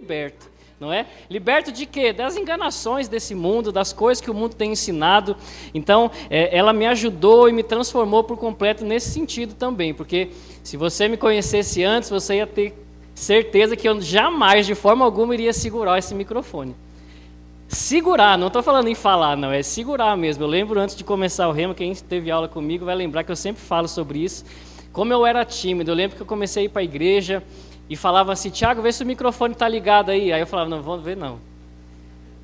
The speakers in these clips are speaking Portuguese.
liberto, não é? Liberto de quê? Das enganações desse mundo, das coisas que o mundo tem ensinado. Então, ela me ajudou e me transformou por completo nesse sentido também, porque se você me conhecesse antes, você ia ter certeza que eu jamais, de forma alguma, iria segurar esse microfone. Segurar, não estou falando em falar, não, é segurar mesmo. Eu lembro antes de começar o Rema, quem teve aula comigo vai lembrar que eu sempre falo sobre isso. Como eu era tímido, eu lembro que eu comecei a ir para a igreja e falava assim, Tiago, vê se o microfone está ligado aí. Aí eu falava, não, vou ver não.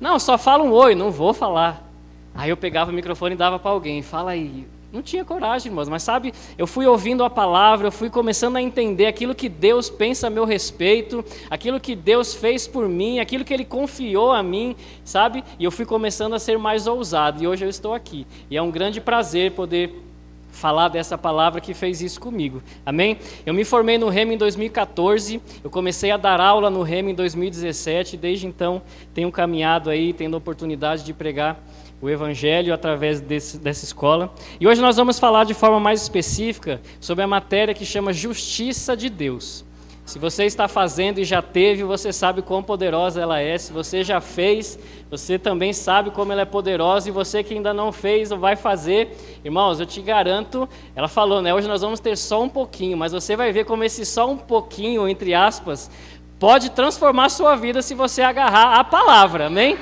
Não, só fala um oi, não vou falar. Aí eu pegava o microfone e dava para alguém, fala aí. Não tinha coragem, irmãos, mas sabe, eu fui ouvindo a palavra, eu fui começando a entender aquilo que Deus pensa a meu respeito, aquilo que Deus fez por mim, aquilo que Ele confiou a mim, sabe? E eu fui começando a ser mais ousado, e hoje eu estou aqui. E é um grande prazer poder falar dessa palavra que fez isso comigo, amém? Eu me formei no Rema em 2014, eu comecei a dar aula no Rema em 2017, e desde então tenho caminhado aí, tendo a oportunidade de pregar o Evangelho através dessa escola. E hoje nós vamos falar de forma mais específica sobre a matéria que chama Justiça de Deus. Se você está fazendo e já teve, você sabe quão poderosa ela é. Se você já fez, você também sabe como ela é poderosa. E você que ainda não fez ou vai fazer, irmãos, eu te garanto, ela falou, né? Hoje nós vamos ter só um pouquinho, mas você vai ver como esse só um pouquinho, entre aspas, pode transformar a sua vida se você agarrar a palavra, amém?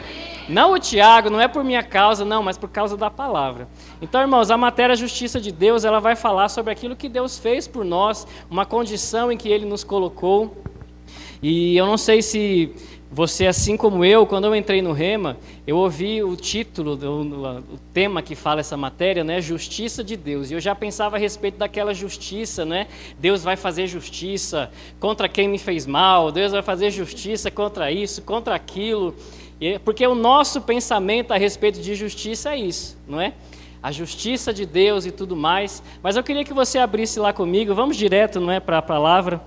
Não o Tiago, não é por minha causa, não, mas por causa da palavra. Então, irmãos, a matéria Justiça de Deus, ela vai falar sobre aquilo que Deus fez por nós, uma condição em que Ele nos colocou. E eu não sei se você, assim como eu, quando eu entrei no Rema, eu ouvi o título, o tema que fala essa matéria, né, Justiça de Deus. E eu já pensava a respeito daquela justiça, né? Deus vai fazer justiça contra quem me fez mal, Deus vai fazer justiça contra isso, contra aquilo. Porque o nosso pensamento a respeito de justiça é isso, não é? A justiça de Deus e tudo mais. Mas eu queria que você abrisse lá comigo, vamos direto, não é, para a palavra.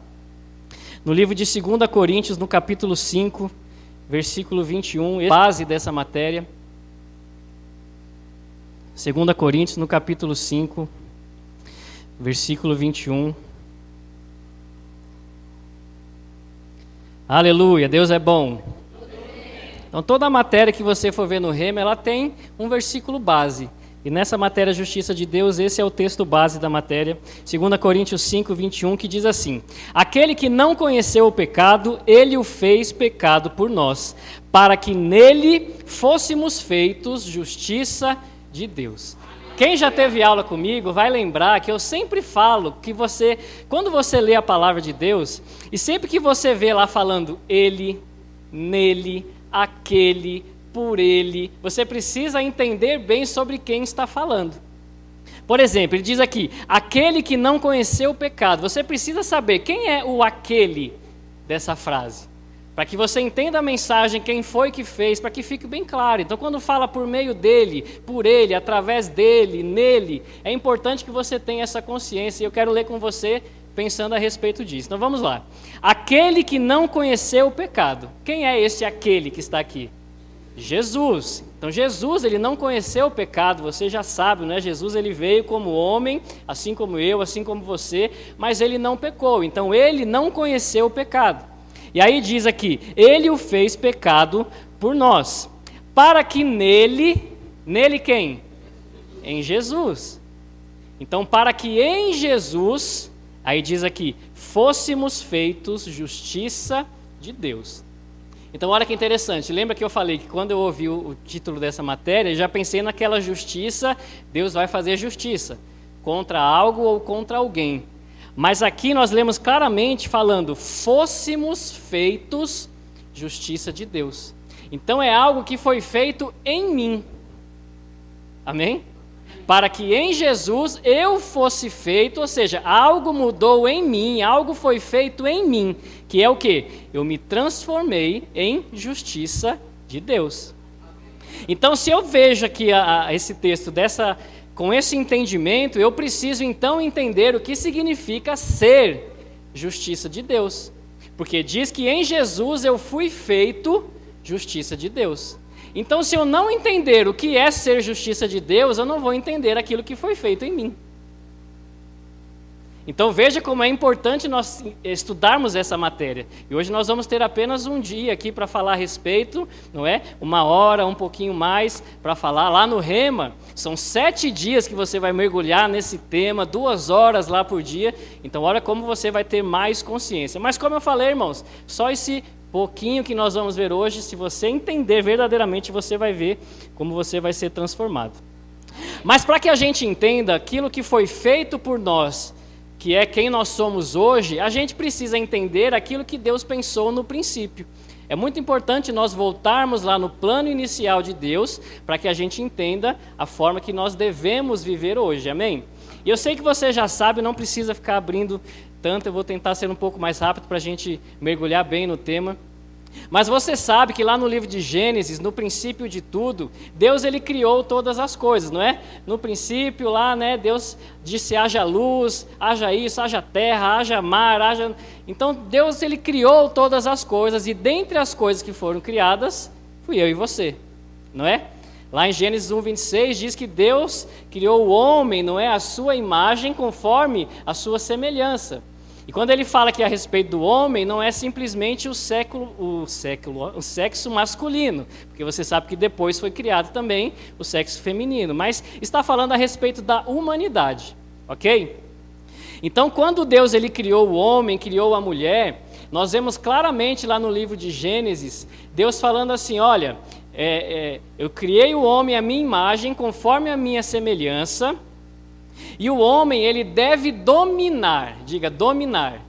No livro de 2 Coríntios, no capítulo 5, versículo 21, base dessa matéria. 2 Coríntios, no capítulo 5, versículo 21. Aleluia, Deus é bom. Então, toda a matéria que você for ver no Rema, ela tem um versículo base. E nessa matéria Justiça de Deus, esse é o texto base da matéria, 2 Coríntios 5, 21, que diz assim: Aquele que não conheceu o pecado, Ele o fez pecado por nós, para que nele fôssemos feitos justiça de Deus. Quem já teve aula comigo vai lembrar que eu sempre falo que você, quando você lê a palavra de Deus, e sempre que você vê lá falando Ele, nele, aquele, por ele, você precisa entender bem sobre quem está falando. Por exemplo, ele diz aqui, aquele que não conheceu o pecado. Você precisa saber quem é o aquele dessa frase, para que você entenda a mensagem, quem foi que fez, para que fique bem claro. Então, quando fala por meio dele, por ele, através dele, nele, é importante que você tenha essa consciência, e eu quero ler com você pensando a respeito disso. Então vamos lá. Aquele que não conheceu o pecado. Quem é esse aquele que está aqui? Jesus. Então Jesus, ele não conheceu o pecado, você já sabe, né? Jesus, ele veio como homem, assim como eu, assim como você, mas ele não pecou. Então ele não conheceu o pecado. E aí diz aqui, ele o fez pecado por nós, para que nele quem? Em Jesus. Então para que em Jesus, aí diz aqui, fôssemos feitos justiça de Deus. Então, olha que interessante. Lembra que eu falei que quando eu ouvi o título dessa matéria, eu já pensei naquela justiça, Deus vai fazer justiça contra algo ou contra alguém. Mas aqui nós lemos claramente falando, fôssemos feitos justiça de Deus. Então, é algo que foi feito em mim. Amém? Para que em Jesus eu fosse feito, ou seja, algo mudou em mim, algo foi feito em mim, que é o quê? Eu me transformei em justiça de Deus. Então, se eu vejo aqui esse texto com esse entendimento, eu preciso então entender o que significa ser justiça de Deus. Porque diz que em Jesus eu fui feito justiça de Deus. Então, se eu não entender o que é ser justiça de Deus, eu não vou entender aquilo que foi feito em mim. Então veja como é importante nós estudarmos essa matéria. E hoje nós vamos ter apenas um dia aqui para falar a respeito, não é? 1 hora, um pouquinho mais para falar. Lá no Rema, são 7 dias que você vai mergulhar nesse tema, 2 horas lá por dia. Então olha como você vai ter mais consciência. Mas como eu falei, irmãos, só esse pouquinho que nós vamos ver hoje, se você entender verdadeiramente, você vai ver como você vai ser transformado. Mas para que a gente entenda aquilo que foi feito por nós, que é quem nós somos hoje, a gente precisa entender aquilo que Deus pensou no princípio. É muito importante nós voltarmos lá no plano inicial de Deus, para que a gente entenda a forma que nós devemos viver hoje, amém? E eu sei que você já sabe, não precisa ficar abrindo tanto, eu vou tentar ser um pouco mais rápido para a gente mergulhar bem no tema. Mas você sabe que lá no livro de Gênesis, no princípio de tudo, Deus ele criou todas as coisas, não é? No princípio lá, né, Deus disse haja luz, haja isso, haja terra, haja mar, haja... Então Deus ele criou todas as coisas e dentre as coisas que foram criadas, fui eu e você, não é? Lá em Gênesis 1:26 diz que Deus criou o homem, não é? A sua imagem conforme a sua semelhança. E quando ele fala aqui a respeito do homem, não é simplesmente o sexo masculino, porque você sabe que depois foi criado também o sexo feminino, mas está falando a respeito da humanidade, ok? Então, quando Deus ele criou o homem, criou a mulher, nós vemos claramente lá no livro de Gênesis, Deus falando assim, olha, eu criei o homem à minha imagem, conforme a minha semelhança. E o homem, ele deve dominar, diga dominar.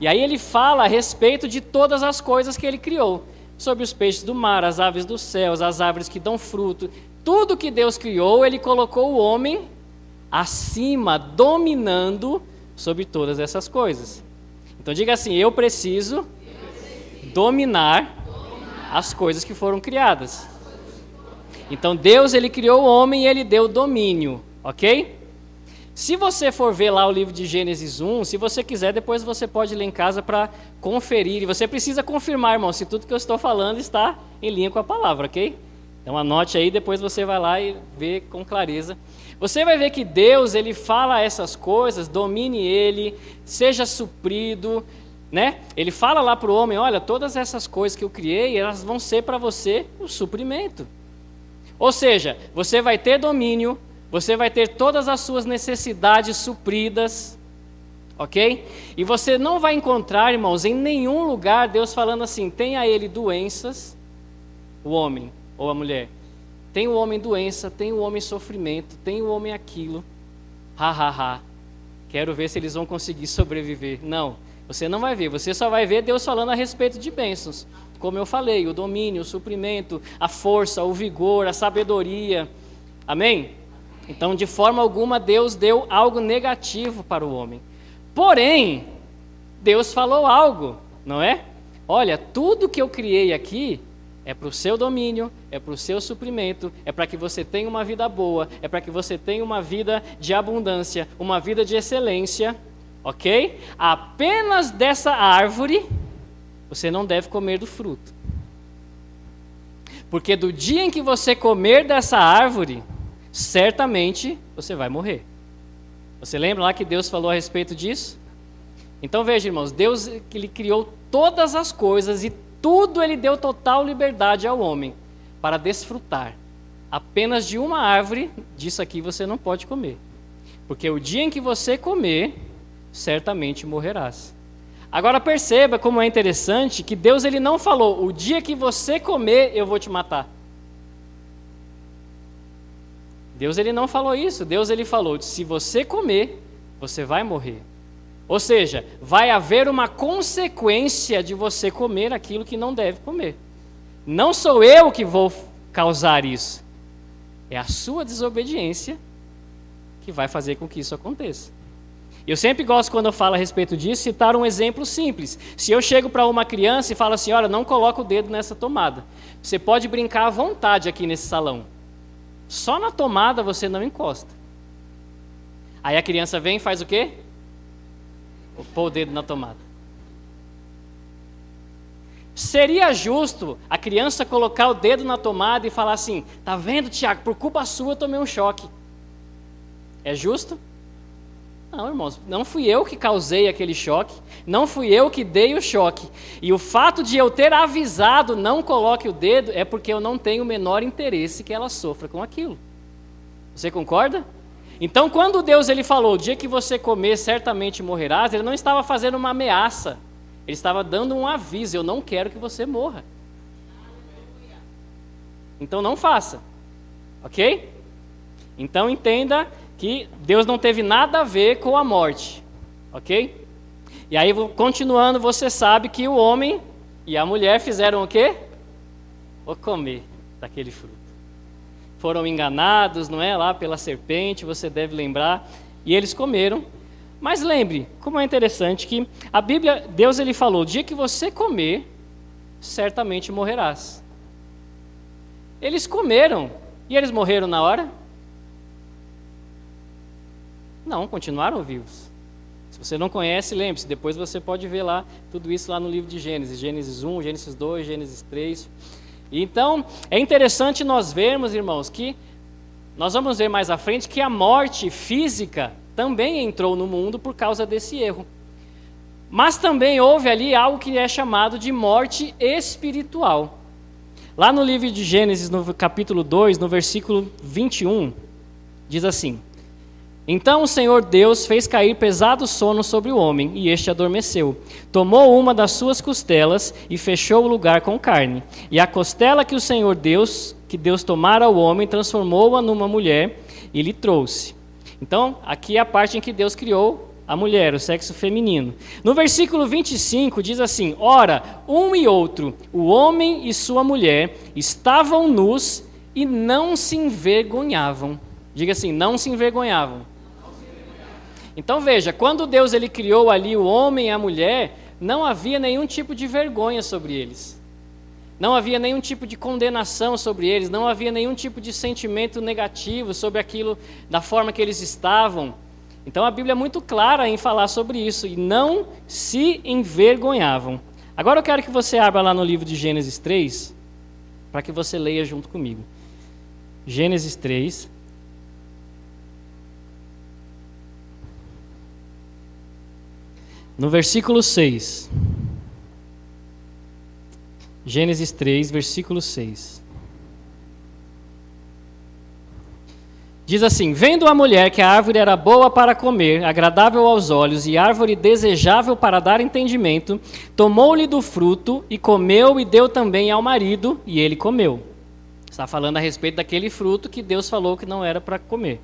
E aí ele fala a respeito de todas as coisas que ele criou. Sobre os peixes do mar, as aves dos céus, as árvores que dão fruto. Tudo que Deus criou, ele colocou o homem acima, dominando sobre todas essas coisas. Então diga assim, eu preciso dominar as coisas que foram criadas. Então Deus, ele criou o homem e ele deu domínio. Ok? Se você for ver lá o livro de Gênesis 1, se você quiser, depois você pode ir lá em casa para conferir. E você precisa confirmar, irmão, se tudo que eu estou falando está em linha com a palavra, ok? Então anote aí, depois você vai lá e vê com clareza. Você vai ver que Deus, ele fala essas coisas, domine ele, seja suprido, né? Ele fala lá para o homem, olha, todas essas coisas que eu criei, elas vão ser para você o suprimento. Ou seja, você vai ter domínio, você vai ter todas as suas necessidades supridas, ok? E você não vai encontrar, irmãos, em nenhum lugar Deus falando assim, tem a ele doenças, o homem ou a mulher. Tem o homem doença, tem o homem sofrimento, tem o homem aquilo. Quero ver se eles vão conseguir sobreviver. Não, você não vai ver, você só vai ver Deus falando a respeito de bênçãos. Como eu falei, o domínio, o suprimento, a força, o vigor, a sabedoria. Amém? Então, de forma alguma, Deus deu algo negativo para o homem. Porém, Deus falou algo, não é? Olha, tudo que eu criei aqui é para o seu domínio, é para o seu suprimento, é para que você tenha uma vida boa, é para que você tenha uma vida de abundância, uma vida de excelência, ok? Apenas dessa árvore, você não deve comer do fruto. Porque do dia em que você comer dessa árvore, certamente você vai morrer. Você lembra lá que Deus falou a respeito disso? Então veja, irmãos, Deus ele criou todas as coisas e tudo ele deu total liberdade ao homem para desfrutar. Apenas de uma árvore, disso aqui você não pode comer. Porque o dia em que você comer, certamente morrerás. Agora perceba como é interessante que Deus ele não falou, o dia que você comer, eu vou te matar. Deus ele não falou isso, Deus ele falou, se você comer, você vai morrer. Ou seja, vai haver uma consequência de você comer aquilo que não deve comer. Não sou eu que vou causar isso, é a sua desobediência que vai fazer com que isso aconteça. Eu sempre gosto, quando eu falo a respeito disso, citar um exemplo simples. Se eu chego para uma criança e falo assim, olha, não coloca o dedo nessa tomada. Você pode brincar à vontade aqui nesse salão. Só na tomada você não encosta. Aí a criança vem e faz o quê? Pôr o dedo na tomada. Seria justo a criança colocar o dedo na tomada e falar assim, tá vendo, Tiago, por culpa sua eu tomei um choque. É justo? Não, irmãos, não fui eu que causei aquele choque, não fui eu que dei o choque. E o fato de eu ter avisado, não coloque o dedo, é porque eu não tenho o menor interesse que ela sofra com aquilo. Você concorda? Então, quando Deus ele falou, o dia que você comer, certamente morrerás, ele não estava fazendo uma ameaça, ele estava dando um aviso, eu não quero que você morra. Então não faça, ok? Então entenda que Deus não teve nada a ver com a morte, ok? E aí, continuando, você sabe que o homem e a mulher fizeram o quê? Vou comer daquele fruto. Foram enganados, não é? Lá pela serpente, você deve lembrar, e eles comeram. Mas lembre, como é interessante que a Bíblia, Deus ele falou, o dia que você comer, certamente morrerás. Eles comeram, e eles morreram na hora? Não, continuaram vivos. Se você não conhece, lembre-se, depois você pode ver lá, tudo isso lá no livro de Gênesis, Gênesis 1, Gênesis 2, Gênesis 3. Então, é interessante nós vermos, irmãos, que nós vamos ver mais à frente que a morte física também entrou no mundo por causa desse erro. Mas também houve ali algo que é chamado de morte espiritual. Lá no livro de Gênesis, no capítulo 2, no versículo 21, diz assim: Então o Senhor Deus fez cair pesado sono sobre o homem, e este adormeceu. Tomou uma das suas costelas e fechou o lugar com carne. E a costela que o Senhor Deus, que Deus tomara ao homem, transformou-a numa mulher e lhe trouxe. Então, aqui é a parte em que Deus criou a mulher, o sexo feminino. No versículo 25 diz assim: Ora, um e outro, o homem e sua mulher, estavam nus e não se envergonhavam. Diga assim, não se envergonhavam. Então veja, quando Deus ele criou ali o homem e a mulher, não havia nenhum tipo de vergonha sobre eles. Não havia nenhum tipo de condenação sobre eles, não havia nenhum tipo de sentimento negativo sobre aquilo, da forma que eles estavam. Então a Bíblia é muito clara em falar sobre isso, e não se envergonhavam. Agora eu quero que você abra lá no livro de Gênesis 3, para que você leia junto comigo. Gênesis 3. No versículo 6. Gênesis 3, versículo 6. Diz assim: Vendo a mulher que a árvore era boa para comer, agradável aos olhos e árvore desejável para dar entendimento, tomou-lhe do fruto e comeu e deu também ao marido, e ele comeu. Está falando a respeito daquele fruto que Deus falou que não era para comer.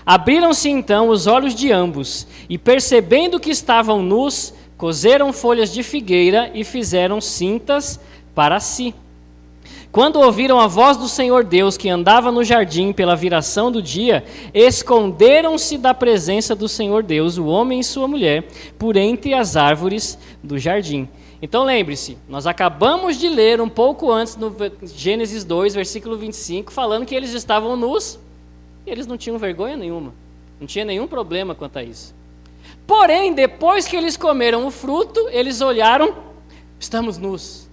Abriram-se então os olhos de ambos, e percebendo que estavam nus, coseram folhas de figueira e fizeram cintas para si. Quando ouviram a voz do Senhor Deus que andava no jardim pela viração do dia, esconderam-se da presença do Senhor Deus, o homem e sua mulher, por entre as árvores do jardim. Então lembre-se, nós acabamos de ler um pouco antes no Gênesis 2, versículo 25, falando que eles estavam nus e eles não tinham vergonha nenhuma, não tinha nenhum problema quanto a isso. Porém, depois que eles comeram o fruto, eles olharam, estamos nus.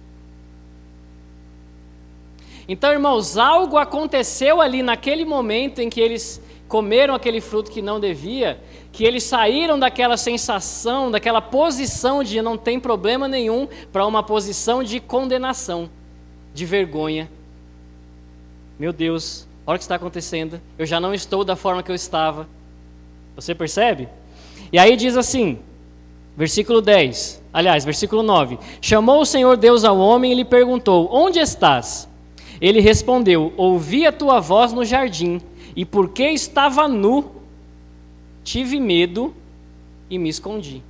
Então, irmãos, algo aconteceu ali naquele momento em que eles comeram aquele fruto que não devia, que eles saíram daquela sensação, daquela posição de não tem problema nenhum, para uma posição de condenação, de vergonha. Meu Deus, olha o que está acontecendo, eu já não estou da forma que eu estava. Você percebe? E aí diz assim, versículo 10, aliás, versículo 9: Chamou o Senhor Deus ao homem e lhe perguntou: Onde estás? Ele respondeu: Ouvi a tua voz no jardim, e porque estava nu, tive medo e me escondi.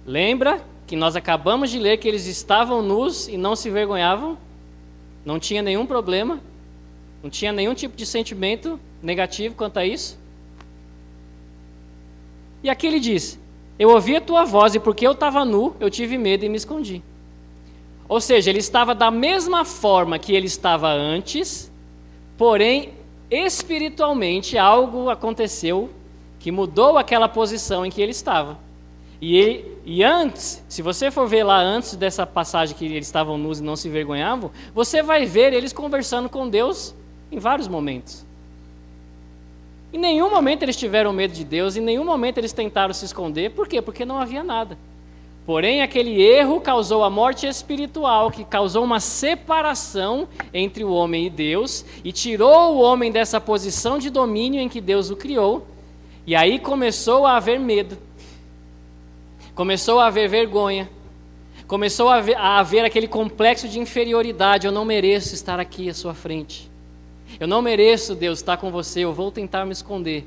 Lembra que nós acabamos de ler que eles estavam nus e não se envergonhavam? Não tinha nenhum problema? Não tinha nenhum tipo de sentimento negativo quanto a isso? E aqui ele diz: Eu ouvi a tua voz, e porque eu estava nu, eu tive medo e me escondi. Ou seja, ele estava da mesma forma que ele estava antes, porém, espiritualmente, algo aconteceu que mudou aquela posição em que ele estava. E antes, se você for ver lá antes dessa passagem que eles estavam nus e não se envergonhavam, você vai ver eles conversando com Deus em vários momentos. Em nenhum momento eles tiveram medo de Deus, em nenhum momento eles tentaram se esconder. Por quê? Porque não havia nada. Porém, aquele erro causou a morte espiritual, que causou uma separação entre o homem e Deus, e tirou o homem dessa posição de domínio em que Deus o criou, e aí começou a haver medo, começou a haver vergonha, começou a haver aquele complexo de inferioridade. Eu não mereço estar aqui à sua frente, eu não mereço, Deus, estar com você, eu vou tentar me esconder.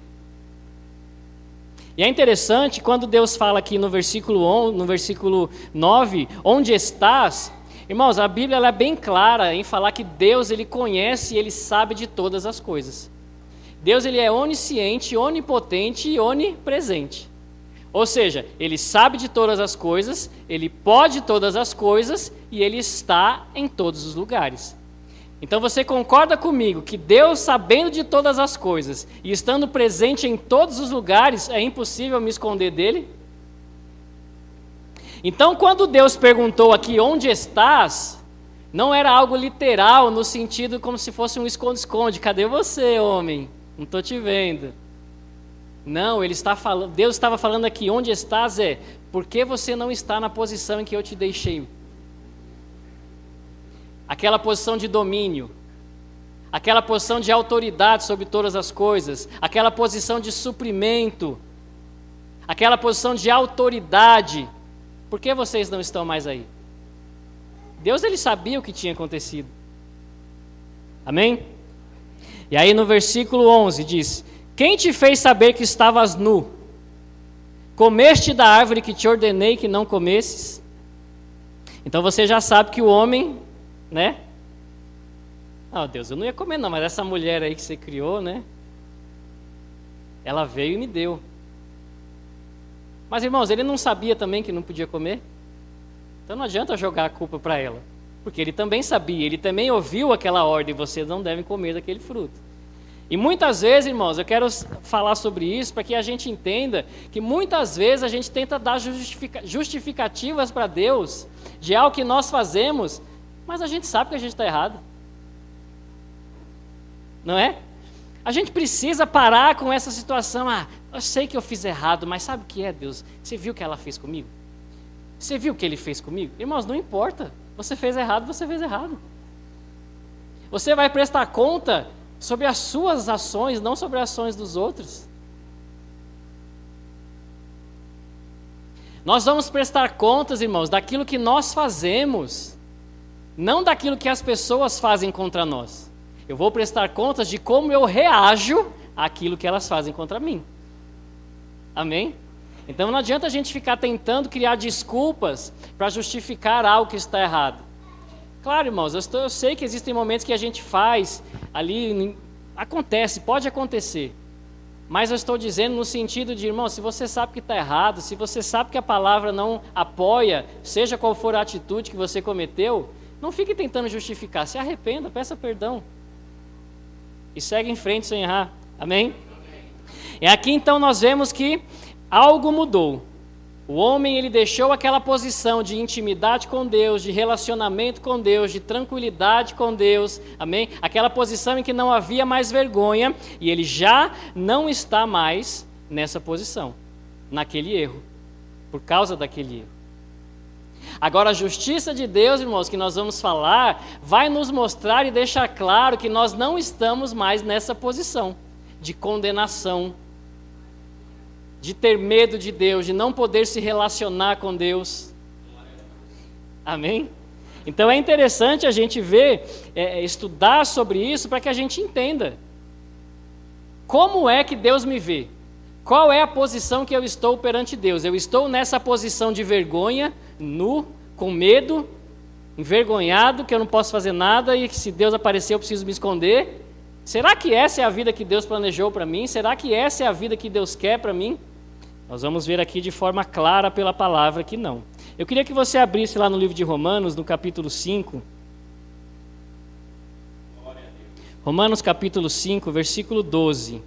E é interessante, quando Deus fala aqui no versículo 9, onde estás? Irmãos, a Bíblia ela é bem clara em falar que Deus ele conhece e ele sabe de todas as coisas. Deus ele é onisciente, onipotente e onipresente. Ou seja, ele sabe de todas as coisas, ele pode todas as coisas e ele está em todos os lugares. Então você concorda comigo que Deus, sabendo de todas as coisas e estando presente em todos os lugares, é impossível me esconder dele? Então, quando Deus perguntou aqui, onde estás? Não era algo literal, no sentido como se fosse um esconde-esconde. Cadê você, homem? Não estou te vendo. Não, Deus estava falando aqui, onde estás por que você não está na posição em que eu te deixei? Aquela posição de domínio, aquela posição de autoridade sobre todas as coisas, aquela posição de suprimento, aquela posição de autoridade. Por que vocês não estão mais aí? Deus ele sabia o que tinha acontecido. Amém? E aí no versículo 11 diz: quem te fez saber que estavas nu? Comeste da árvore que te ordenei que não comesses? Então você já sabe que o homem, né? Não, Deus, eu não ia comer não, mas essa mulher aí que você criou, né? Ela veio e me deu. Mas irmãos, ele não sabia também que não podia comer? Então não adianta jogar a culpa para ela, porque ele também sabia, ele também ouviu aquela ordem, vocês não devem comer daquele fruto. E muitas vezes, irmãos, eu quero falar sobre isso para que a gente entenda que muitas vezes a gente tenta dar justificativas para Deus de algo que nós fazemos, mas a gente sabe que a gente está errado. Não é? A gente precisa parar com essa situação. Eu sei que eu fiz errado, mas sabe o que é, Deus? Você viu o que ela fez comigo? Você viu o que ele fez comigo? Irmãos, não importa. Você fez errado, você fez errado. Você vai prestar conta sobre as suas ações, não sobre as ações dos outros. Nós vamos prestar contas, irmãos, daquilo que nós fazemos, não daquilo que as pessoas fazem contra nós. Eu vou prestar contas de como eu reajo àquilo que elas fazem contra mim. Amém? Então não adianta a gente ficar tentando criar desculpas para justificar algo que está errado. Claro, irmãos, eu sei que existem momentos que a gente faz ali, acontece, pode acontecer. Mas eu estou dizendo no sentido de, irmão, se você sabe que está errado, se você sabe que a palavra não apoia, seja qual for a atitude que você cometeu, não fique tentando justificar, se arrependa, peça perdão. E segue em frente sem errar. Amém? E aqui então nós vemos que algo mudou. O homem ele deixou aquela posição de intimidade com Deus, de relacionamento com Deus, de tranquilidade com Deus, amém? Aquela posição em que não havia mais vergonha, e ele já não está mais nessa posição, naquele erro, por causa daquele erro. Agora a justiça de Deus, irmãos, que nós vamos falar, vai nos mostrar e deixar claro que nós não estamos mais nessa posição de condenação, de ter medo de Deus, de não poder se relacionar com Deus. Amém? Então é interessante a gente ver, estudar sobre isso para que a gente entenda como é que Deus me vê. Qual é a posição que eu estou perante Deus? Eu estou nessa posição de vergonha, nu, com medo, envergonhado, que eu não posso fazer nada e que se Deus aparecer eu preciso me esconder? Será que essa é a vida que Deus planejou para mim? Será que essa é a vida que Deus quer para mim? Nós vamos ver aqui de forma clara pela palavra que não. Eu queria que você abrisse lá no livro de Romanos, no capítulo 5. Romanos capítulo 5, versículo 12.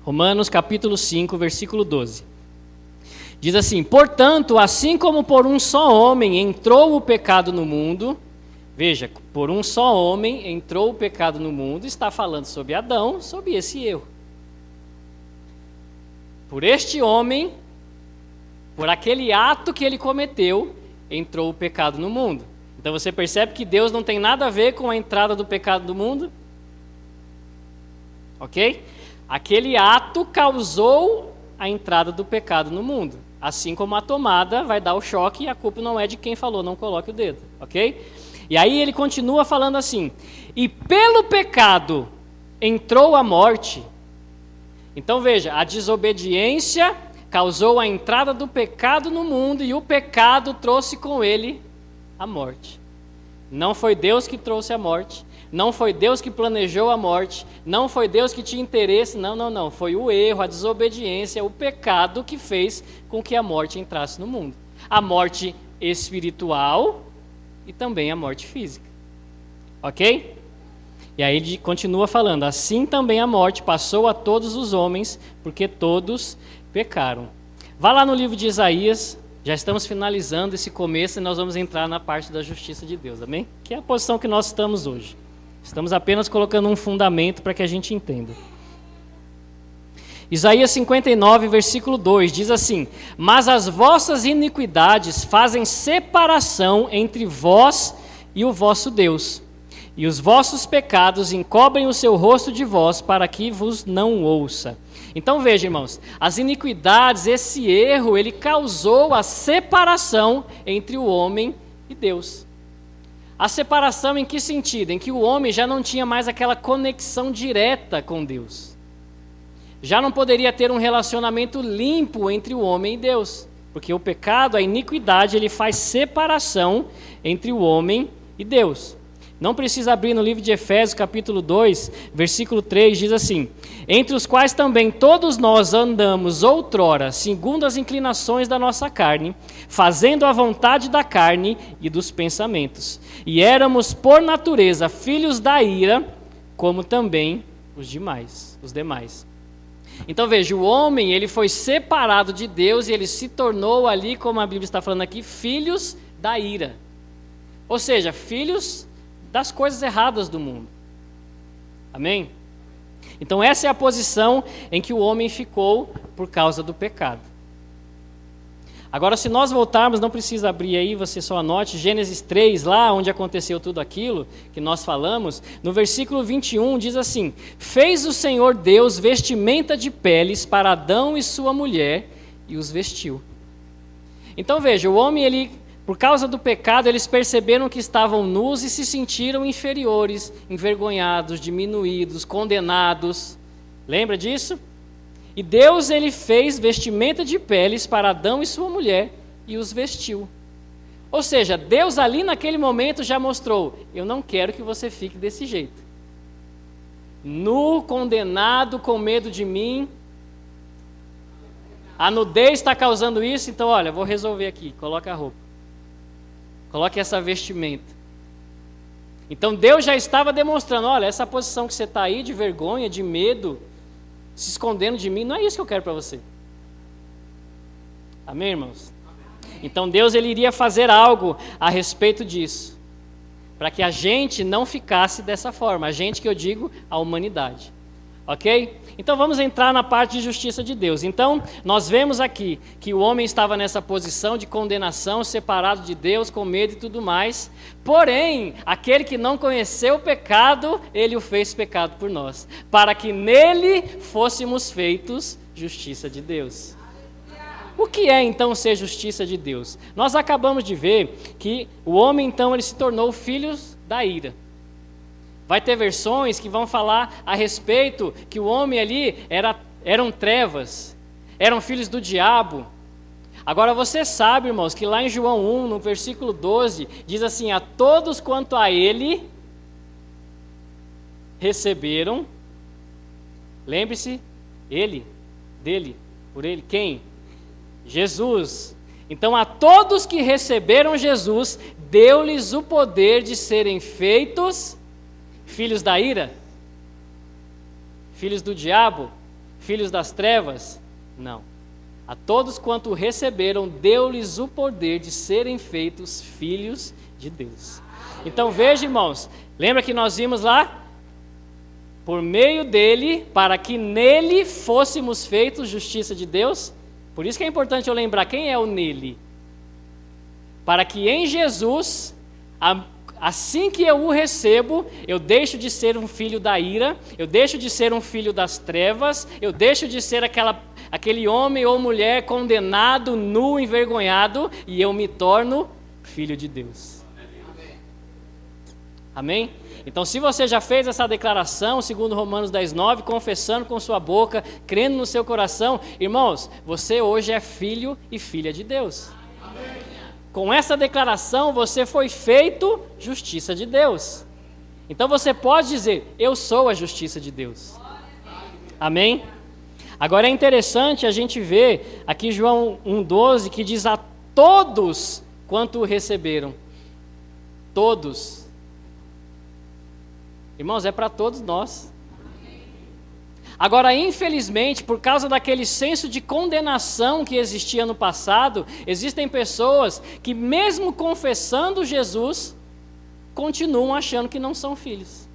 Romanos capítulo 5, versículo 12. Diz assim: portanto, assim como por um só homem entrou o pecado no mundo, veja, por um só homem entrou o pecado no mundo, está falando sobre Adão, sobre esse erro. Por este homem, por aquele ato que ele cometeu, entrou o pecado no mundo. Então você percebe que Deus não tem nada a ver com a entrada do pecado no mundo? Ok? Aquele ato causou a entrada do pecado no mundo. Assim como a tomada vai dar o choque e a culpa não é de quem falou, não coloque o dedo. Ok? E aí ele continua falando assim: e pelo pecado entrou a morte. Então veja, a desobediência causou a entrada do pecado no mundo e o pecado trouxe com ele a morte. Não foi Deus que trouxe a morte, não foi Deus que planejou a morte, não foi Deus que tinha interesse, não. Foi o erro, a desobediência, o pecado que fez com que a morte entrasse no mundo. A morte espiritual e também a morte física. Ok? E aí ele continua falando: assim também a morte passou a todos os homens, porque todos pecaram. Vá lá no livro de Isaías, já estamos finalizando esse começo e nós vamos entrar na parte da justiça de Deus, amém? Que é a posição que nós estamos hoje. Estamos apenas colocando um fundamento para que a gente entenda. Isaías 59, versículo 2, diz assim: mas as vossas iniquidades fazem separação entre vós e o vosso Deus, e os vossos pecados encobrem o seu rosto de vós, para que vos não ouça. Então veja, irmãos, as iniquidades, esse erro, ele causou a separação entre o homem e Deus. A separação em que sentido? Em que o homem já não tinha mais aquela conexão direta com Deus. Já não poderia ter um relacionamento limpo entre o homem e Deus, porque o pecado, a iniquidade, ele faz separação entre o homem e Deus. Não precisa abrir no livro de Efésios, capítulo 2, versículo 3, diz assim: entre os quais também todos nós andamos outrora, segundo as inclinações da nossa carne, fazendo a vontade da carne e dos pensamentos. E éramos, por natureza, filhos da ira, como também os demais. Então veja, o homem, ele foi separado de Deus e ele se tornou ali, como a Bíblia está falando aqui, filhos da ira. Ou seja, filhos das coisas erradas do mundo. Amém? Então essa é a posição em que o homem ficou por causa do pecado. Agora, se nós voltarmos, não precisa abrir aí, você só anote, Gênesis 3, lá onde aconteceu tudo aquilo que nós falamos, no versículo 21 diz assim: fez o Senhor Deus vestimenta de peles para Adão e sua mulher e os vestiu. Então veja, o homem, ele, por causa do pecado, eles perceberam que estavam nus e se sentiram inferiores, envergonhados, diminuídos, condenados. Lembra disso? E Deus, ele fez vestimenta de peles para Adão e sua mulher e os vestiu. Ou seja, Deus ali naquele momento já mostrou: eu não quero que você fique desse jeito. Nu, condenado, com medo de mim. A nudez está causando isso, então olha, vou resolver aqui, coloca a roupa. Coloque essa vestimenta. Então Deus já estava demonstrando: olha, essa posição que você está aí de vergonha, de medo, se escondendo de mim, não é isso que eu quero para você. Amém, irmãos? Então Deus, ele iria fazer algo a respeito disso, para que a gente não ficasse dessa forma. A gente, que eu digo, a humanidade. Ok? Então vamos entrar na parte de justiça de Deus. Então nós vemos aqui que o homem estava nessa posição de condenação, separado de Deus, com medo e tudo mais. Porém, aquele que não conheceu o pecado, ele o fez pecado por nós, para que nele fôssemos feitos justiça de Deus. O que é então ser justiça de Deus? Nós acabamos de ver que o homem então ele se tornou filho da ira. Vai ter versões que vão falar a respeito que o homem ali eram trevas, eram filhos do diabo. Agora você sabe, irmãos, que lá em João 1, no versículo 12, diz assim: a todos quanto a ele receberam, lembre-se, ele, dele, por ele, quem? Jesus. Então a todos que receberam Jesus, deu-lhes o poder de serem feitos filhos da ira? Filhos do diabo? Filhos das trevas? Não. A todos quanto o receberam, deu-lhes o poder de serem feitos filhos de Deus. Então veja, irmãos, lembra que nós vimos lá? Por meio dele, para que nele fôssemos feitos justiça de Deus. Por isso que é importante eu lembrar quem é o nele. Para que em Jesus, assim que eu o recebo, eu deixo de ser um filho da ira, eu deixo de ser um filho das trevas, eu deixo de ser aquele homem ou mulher condenado, nu, envergonhado, e eu me torno filho de Deus. Amém? Então, se você já fez essa declaração, segundo Romanos 10:9, confessando com sua boca, crendo no seu coração, irmãos, você hoje é filho e filha de Deus. Amém. Com essa declaração, você foi feito justiça de Deus. Então, você pode dizer, eu sou a justiça de Deus. Amém? Agora, é interessante a gente ver aqui João 1:12, que diz a todos quanto o receberam. Todos. Irmãos, é para todos nós. Agora, infelizmente, por causa daquele senso de condenação que existia no passado, existem pessoas que, mesmo confessando Jesus, continuam achando que não são filhos.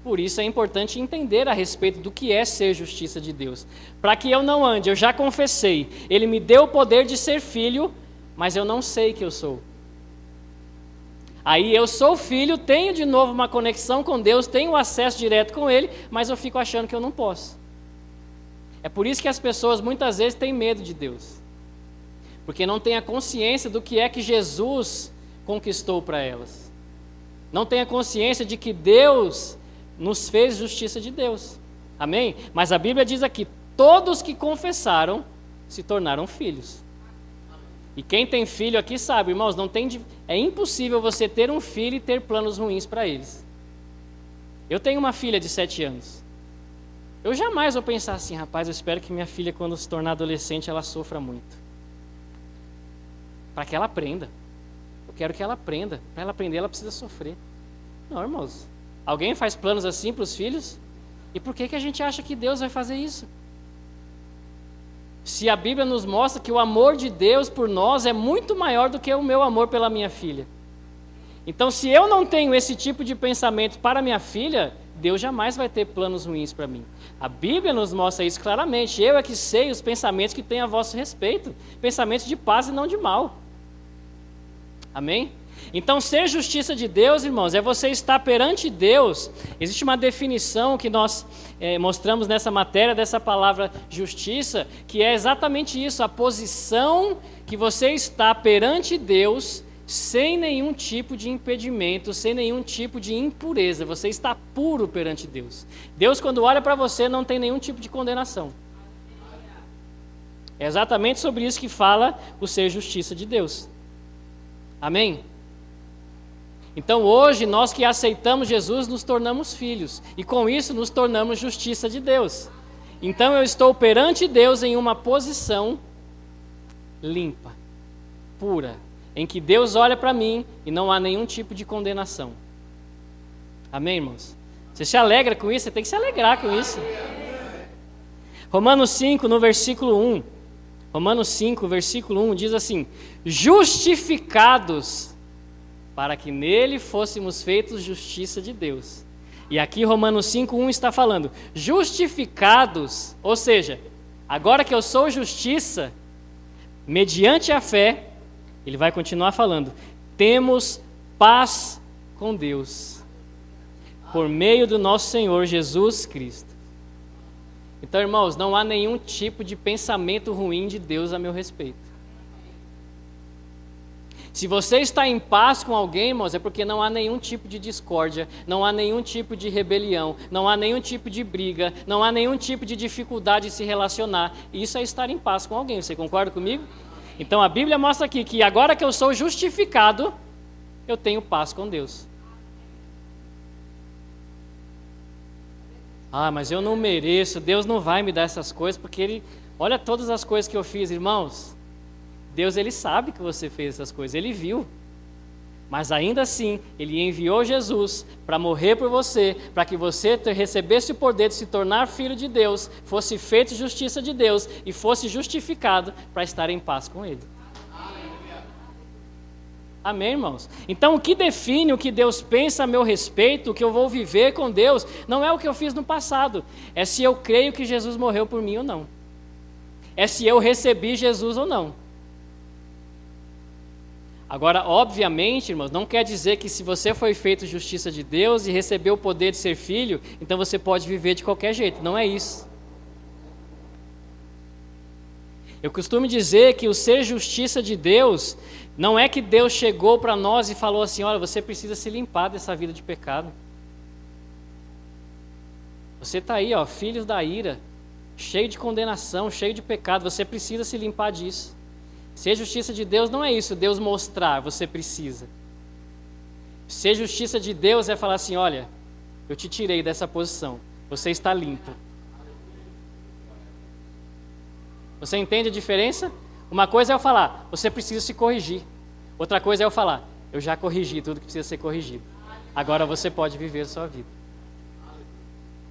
Por isso é importante entender a respeito do que é ser justiça de Deus. Para que eu não ande, eu já confessei, Ele me deu o poder de ser filho, mas eu não sei que eu sou. Aí eu sou filho, tenho de novo uma conexão com Deus, tenho acesso direto com Ele, mas eu fico achando que eu não posso. É por isso que as pessoas muitas vezes têm medo de Deus. Porque não têm a consciência do que é que Jesus conquistou para elas. Não têm a consciência de que Deus nos fez justiça de Deus. Amém? Mas a Bíblia diz aqui, todos que confessaram se tornaram filhos. E quem tem filho aqui sabe, irmãos, é impossível você ter um filho e ter planos ruins para eles. Eu tenho uma filha de 7 anos. Eu jamais vou pensar assim, rapaz, eu espero que minha filha, quando se tornar adolescente, ela sofra muito. Para que ela aprenda. Eu quero que ela aprenda. Para ela aprender, ela precisa sofrer. Não, irmãos. Alguém faz planos assim para os filhos? E por que a gente acha que Deus vai fazer isso? Se a Bíblia nos mostra que o amor de Deus por nós é muito maior do que o meu amor pela minha filha. Então, se eu não tenho esse tipo de pensamento para minha filha, Deus jamais vai ter planos ruins para mim. A Bíblia nos mostra isso claramente. Eu é que sei os pensamentos que tenho a vosso respeito. Pensamentos de paz e não de mal. Amém? Então, ser justiça de Deus, irmãos, é você estar perante Deus. Existe uma definição que nós mostramos nessa matéria, dessa palavra justiça, que é exatamente isso, a posição que você está perante Deus, sem nenhum tipo de impedimento, sem nenhum tipo de impureza. Você está puro perante Deus. Deus, quando olha para você, não tem nenhum tipo de condenação. É exatamente sobre isso que fala o ser justiça de Deus. Amém? Então hoje nós que aceitamos Jesus nos tornamos filhos e com isso nos tornamos justiça de Deus. Então eu estou perante Deus em uma posição limpa, pura, em que Deus olha para mim e não há nenhum tipo de condenação. Amém, irmãos? Você se alegra com isso? Você tem que se alegrar com isso. Romanos 5, no versículo 1. Romanos 5, versículo 1 diz assim: justificados para que nele fôssemos feitos justiça de Deus. E aqui Romanos 5:1 está falando, justificados, ou seja, agora que eu sou justiça, mediante a fé, ele vai continuar falando, temos paz com Deus, por meio do nosso Senhor Jesus Cristo. Então, irmãos, não há nenhum tipo de pensamento ruim de Deus a meu respeito. Se você está em paz com alguém, irmãos, é porque não há nenhum tipo de discórdia, não há nenhum tipo de rebelião, não há nenhum tipo de briga, não há nenhum tipo de dificuldade de se relacionar. Isso é estar em paz com alguém, você concorda comigo? Então a Bíblia mostra aqui que agora que eu sou justificado, eu tenho paz com Deus. Ah, mas eu não mereço, Deus não vai me dar essas coisas, porque Ele, olha todas as coisas que eu fiz, irmãos. Deus, Ele sabe que você fez essas coisas, Ele viu. Mas ainda assim, Ele enviou Jesus para morrer por você, para que você recebesse o poder de se tornar filho de Deus, fosse feito justiça de Deus e fosse justificado para estar em paz com Ele. Amém, irmãos? Então, o que define o que Deus pensa a meu respeito, o que eu vou viver com Deus, não é o que eu fiz no passado, é se eu creio que Jesus morreu por mim ou não. É se eu recebi Jesus ou não. Agora, obviamente, irmãos, não quer dizer que se você foi feito justiça de Deus e recebeu o poder de ser filho, então você pode viver de qualquer jeito. Não é isso. Eu costumo dizer que o ser justiça de Deus não é que Deus chegou para nós e falou assim, olha, você precisa se limpar dessa vida de pecado. Você está aí, ó, filhos da ira, cheio de condenação, cheio de pecado, você precisa se limpar disso. Ser justiça de Deus não é isso, Deus mostrar, você precisa. Ser justiça de Deus é falar assim, olha, eu te tirei dessa posição, você está limpo. Você entende a diferença? Uma coisa é eu falar, você precisa se corrigir. Outra coisa é eu falar, eu já corrigi tudo que precisa ser corrigido. Agora você pode viver a sua vida.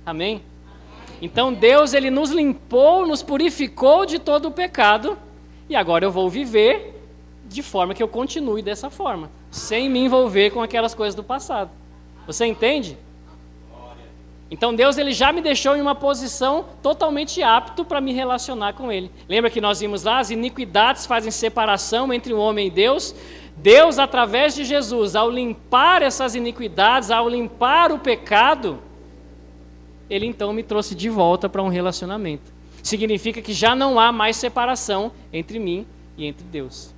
Amém? Então Deus, Ele nos limpou, nos purificou de todo o pecado, e agora eu vou viver de forma que eu continue dessa forma, sem me envolver com aquelas coisas do passado. Você entende? Então Deus, Ele já me deixou em uma posição totalmente apto para me relacionar com Ele. Lembra que nós vimos lá, as iniquidades fazem separação entre o homem e Deus. Deus, através de Jesus, ao limpar essas iniquidades, ao limpar o pecado, Ele então me trouxe de volta para um relacionamento. Significa que já não há mais separação entre mim e entre Deus.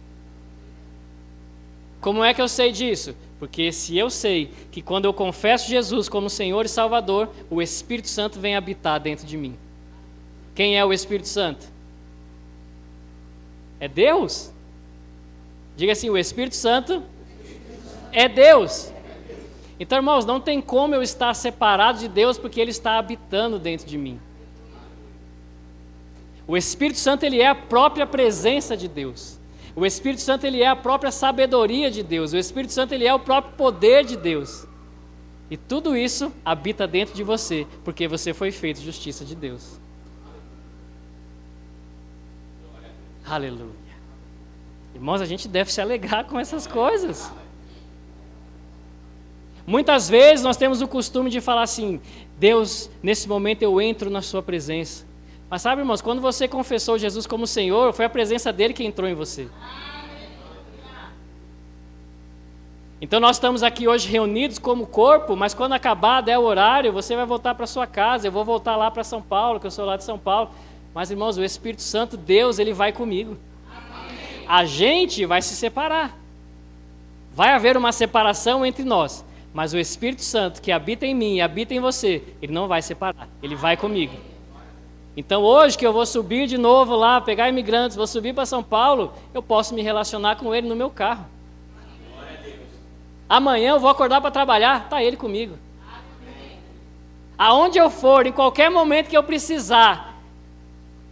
Como é que eu sei disso? Porque se eu sei que quando eu confesso Jesus como Senhor e Salvador, o Espírito Santo vem habitar dentro de mim. Quem é o Espírito Santo? É Deus? Diga assim, o Espírito Santo é Deus. Então, irmãos, não tem como eu estar separado de Deus porque Ele está habitando dentro de mim. O Espírito Santo, Ele é a própria presença de Deus. O Espírito Santo, Ele é a própria sabedoria de Deus. O Espírito Santo, Ele é o próprio poder de Deus. E tudo isso habita dentro de você, porque você foi feito justiça de Deus. Aleluia. Irmãos, a gente deve se alegrar com essas coisas. Muitas vezes nós temos o costume de falar assim, Deus, nesse momento eu entro na sua presença. Mas sabe, irmãos, quando você confessou Jesus como Senhor, foi a presença dele que entrou em você. Então nós estamos aqui hoje reunidos como corpo, mas quando acabar, der o horário, você vai voltar para sua casa, eu vou voltar lá para São Paulo, que eu sou lá de São Paulo. Mas, irmãos, o Espírito Santo, Deus, Ele vai comigo. A gente vai se separar. Vai haver uma separação entre nós, mas o Espírito Santo que habita em mim e habita em você, Ele não vai separar, Ele vai comigo. Então hoje que eu vou subir de novo lá, pegar imigrantes, vou subir para São Paulo, eu posso me relacionar com Ele no meu carro. Amanhã eu vou acordar para trabalhar, está Ele comigo. Aonde eu for, em qualquer momento que eu precisar,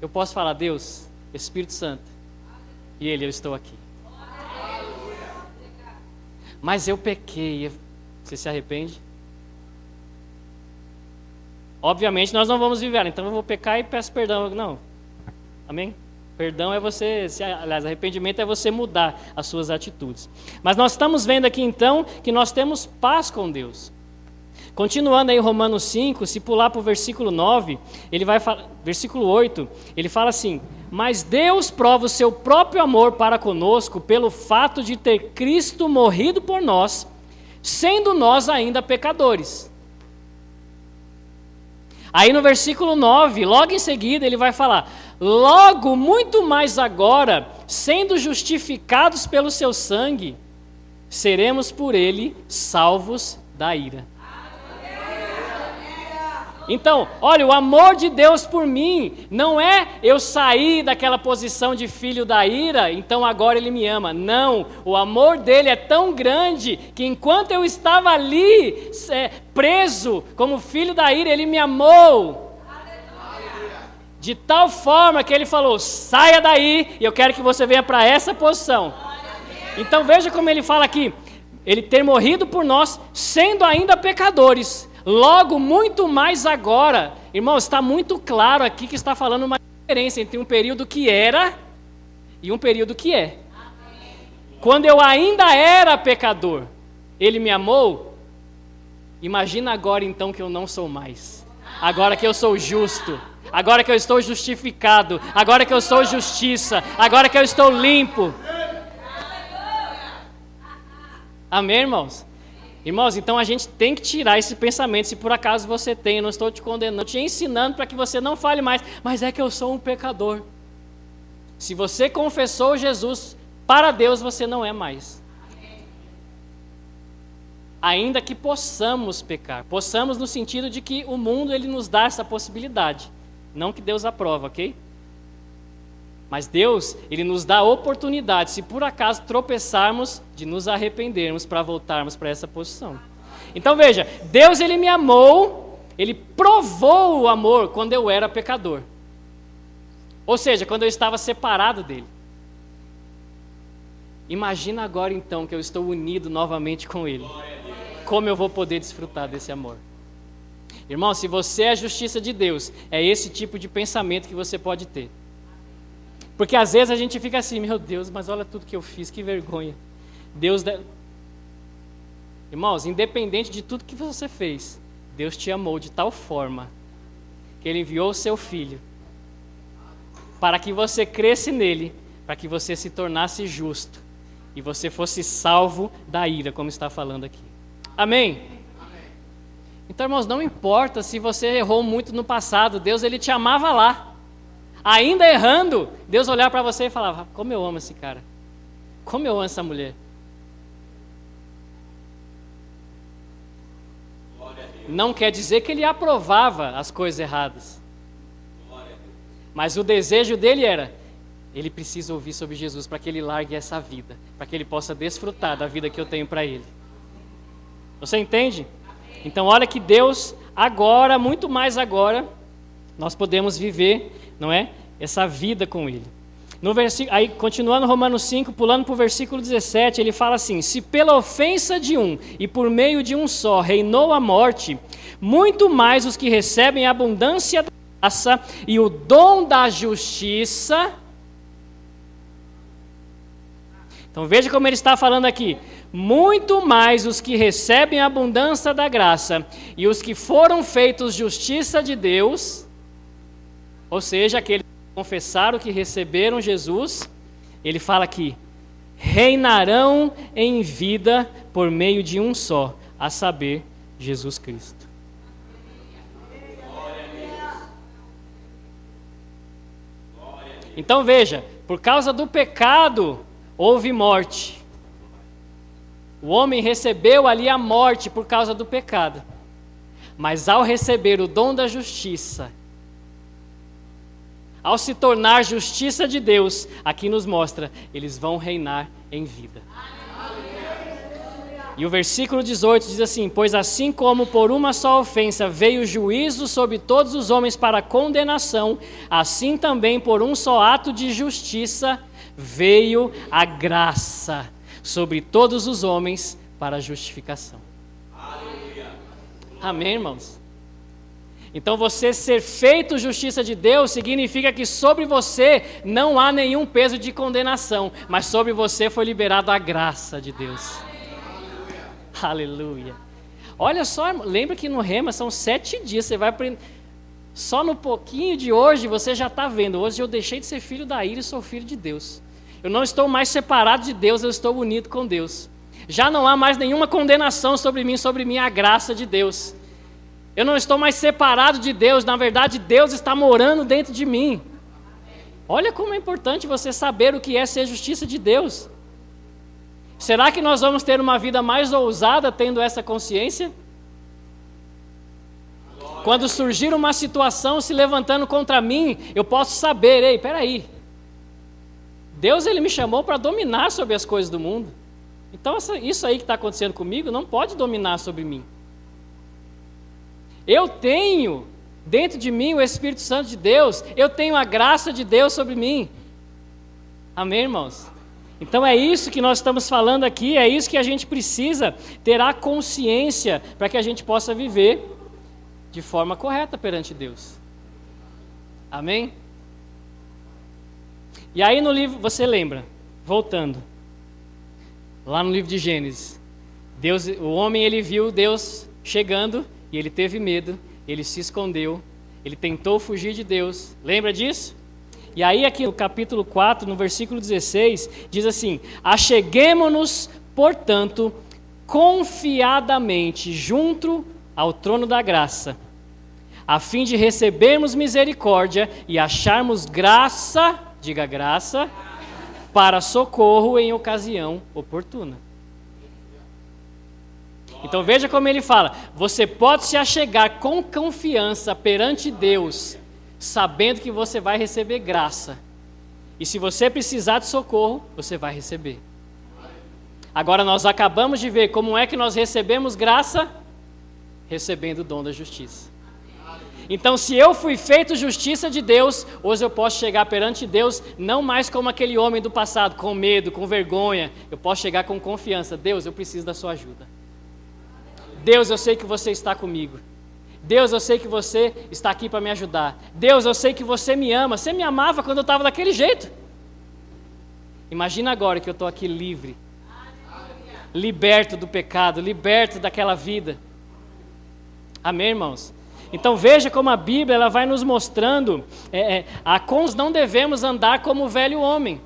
eu posso falar, Deus, Espírito Santo, e Ele, eu estou aqui. Mas eu pequei, você se arrepende? Obviamente nós não vamos viver, então eu vou pecar e peço perdão. Não, amém? Perdão é você, aliás, arrependimento é você mudar as suas atitudes. Mas nós estamos vendo aqui então que nós temos paz com Deus. Continuando aí em Romanos 5, se pular para o versículo 9, ele vai falar, versículo 8, ele fala assim, mas Deus prova o seu próprio amor para conosco pelo fato de ter Cristo morrido por nós, sendo nós ainda pecadores. Aí no versículo 9, logo em seguida, ele vai falar, logo, muito mais agora, sendo justificados pelo seu sangue, seremos por ele salvos da ira. Então, olha, o amor de Deus por mim não é eu sair daquela posição de filho da ira, então agora Ele me ama. Não, o amor dele é tão grande que enquanto eu estava ali preso como filho da ira, Ele me amou. De tal forma que Ele falou, saia daí e eu quero que você venha para essa posição. Então veja como Ele fala aqui, ele ter morrido por nós, sendo ainda pecadores. Logo, muito mais agora. Irmãos, está muito claro aqui que está falando uma diferença entre um período que era e um período que é. Quando eu ainda era pecador, ele me amou. Imagina agora então que eu não sou mais. Agora que eu sou justo. Agora que eu estou justificado. Agora que eu sou justiça. Agora que eu estou limpo. Amém, irmãos? Irmãos, então a gente tem que tirar esse pensamento. Se por acaso você tem, eu não estou te condenando, te ensinando para que você não fale mais. Mas é que eu sou um pecador. Se você confessou Jesus, para Deus você não é mais. Ainda que possamos pecar. Possamos no sentido de que o mundo ele nos dá essa possibilidade. Não que Deus aprova, ok? Mas Deus, ele nos dá a oportunidade, se por acaso tropeçarmos, de nos arrependermos para voltarmos para essa posição. Então veja, Deus ele me amou, ele provou o amor quando eu era pecador. Ou seja, quando eu estava separado dele. Imagina agora então que eu estou unido novamente com ele. Como eu vou poder desfrutar desse amor? Irmão, se você é a justiça de Deus, é esse tipo de pensamento que você pode ter. Porque às vezes a gente fica assim, meu Deus, mas olha tudo que eu fiz, que vergonha. Irmãos, independente de tudo que você fez, Deus te amou de tal forma que Ele enviou o seu Filho para que você cresce nele, para que você se tornasse justo e você fosse salvo da ira, como está falando aqui. Amém? Então, irmãos, não importa se você errou muito no passado, Deus ele te amava lá. Ainda errando, Deus olhava para você e falava, como eu amo esse cara, como eu amo essa mulher. Não quer dizer que ele aprovava as coisas erradas. Mas o desejo dele era, ele precisa ouvir sobre Jesus para que ele largue essa vida, para que ele possa desfrutar da vida que eu tenho para ele. Você entende? Então olha que Deus agora, muito mais agora, nós podemos viver, não é? Essa vida com ele. No versículo, aí continuando Romanos 5, pulando para o versículo 17, ele fala assim, se pela ofensa de um e por meio de um só reinou a morte, muito mais os que recebem a abundância da graça e o dom da justiça. Então veja como ele está falando aqui, muito mais os que recebem a abundância da graça e os que foram feitos justiça de Deus, ou seja, aqueles que confessaram que receberam Jesus, ele fala aqui, reinarão em vida por meio de um só, a saber, Jesus Cristo. Então veja, por causa do pecado, houve morte. O homem recebeu ali a morte por causa do pecado. Mas ao receber o dom da justiça, ao se tornar justiça de Deus, aqui nos mostra, eles vão reinar em vida. E o versículo 18 diz assim, pois assim como por uma só ofensa veio o juízo sobre todos os homens para condenação, assim também por um só ato de justiça veio a graça sobre todos os homens para a justificação. Amém, irmãos? Então você ser feito justiça de Deus significa que sobre você não há nenhum peso de condenação, mas sobre você foi liberada a graça de Deus. Aleluia. Olha só, lembra que no Rema são 7 dias, você vai aprender. Só no pouquinho de hoje você já está vendo, hoje eu deixei de ser filho da ira e sou filho de Deus. Eu não estou mais separado de Deus, eu estou unido com Deus. Já não há mais nenhuma condenação sobre mim, a graça de Deus. Eu não estou mais separado de Deus, na verdade Deus está morando dentro de mim. Olha como é importante você saber o que é ser justiça de Deus. Será que nós vamos ter uma vida mais ousada tendo essa consciência? Quando surgir uma situação se levantando contra mim, eu posso saber, ei, peraí. Deus ele me chamou para dominar sobre as coisas do mundo. Então isso aí que está acontecendo comigo não pode dominar sobre mim. Eu tenho dentro de mim o Espírito Santo de Deus, eu tenho a graça de Deus sobre mim. Amém, irmãos? Então é isso que nós estamos falando aqui, é isso que a gente precisa ter a consciência para que a gente possa viver de forma correta perante Deus. Amém? E aí no livro, você lembra, voltando, lá no livro de Gênesis, o homem ele viu Deus chegando e ele teve medo, ele se escondeu, ele tentou fugir de Deus, lembra disso? E aí aqui no capítulo 4, no versículo 16, diz assim: acheguemo-nos, portanto, confiadamente junto ao trono da graça, a fim de recebermos misericórdia e acharmos graça, diga graça, para socorro em ocasião oportuna. Então veja como ele fala, você pode se achegar com confiança perante Deus, sabendo que você vai receber graça. E se você precisar de socorro, você vai receber. Agora nós acabamos de ver como é que nós recebemos graça, recebendo o dom da justiça. Então se eu fui feito justiça de Deus, hoje eu posso chegar perante Deus, não mais como aquele homem do passado, com medo, com vergonha. Eu posso chegar com confiança. Deus, eu preciso da sua ajuda. Deus, eu sei que você está comigo. Deus, eu sei que você está aqui para me ajudar. Deus, eu sei que você me ama. Você me amava quando eu estava daquele jeito. Imagina agora que eu estou aqui livre, liberto do pecado, liberto daquela vida. Amém, irmãos? Então veja como a Bíblia ela vai nos mostrando nós não devemos andar como o velho homem,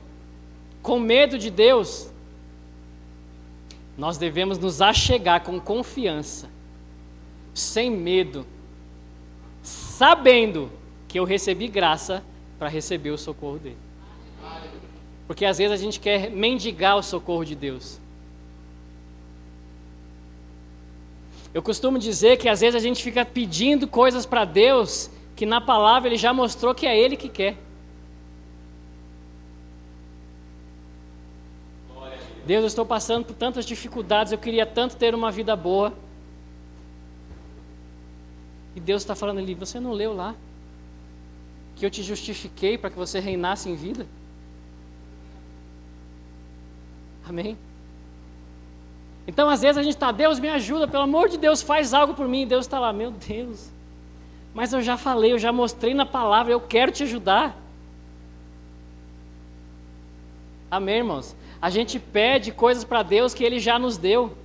com medo de Deus. Nós devemos nos achegar com confiança, sem medo, sabendo que eu recebi graça para receber o socorro dele. Porque às vezes a gente quer mendigar o socorro de Deus. Eu costumo dizer que às vezes a gente fica pedindo coisas para Deus que na palavra Ele já mostrou que é Ele que quer. Deus, eu estou passando por tantas dificuldades, eu queria tanto ter uma vida boa. E Deus está falando ali, você não leu lá? Que eu te justifiquei para que você reinasse em vida? Amém? Então às vezes a gente está, Deus me ajuda, pelo amor de Deus, faz algo por mim. E Deus está lá, meu Deus, mas eu já falei, eu já mostrei na palavra, eu quero te ajudar. Amém, irmãos? A gente pede coisas para Deus que Ele já nos deu.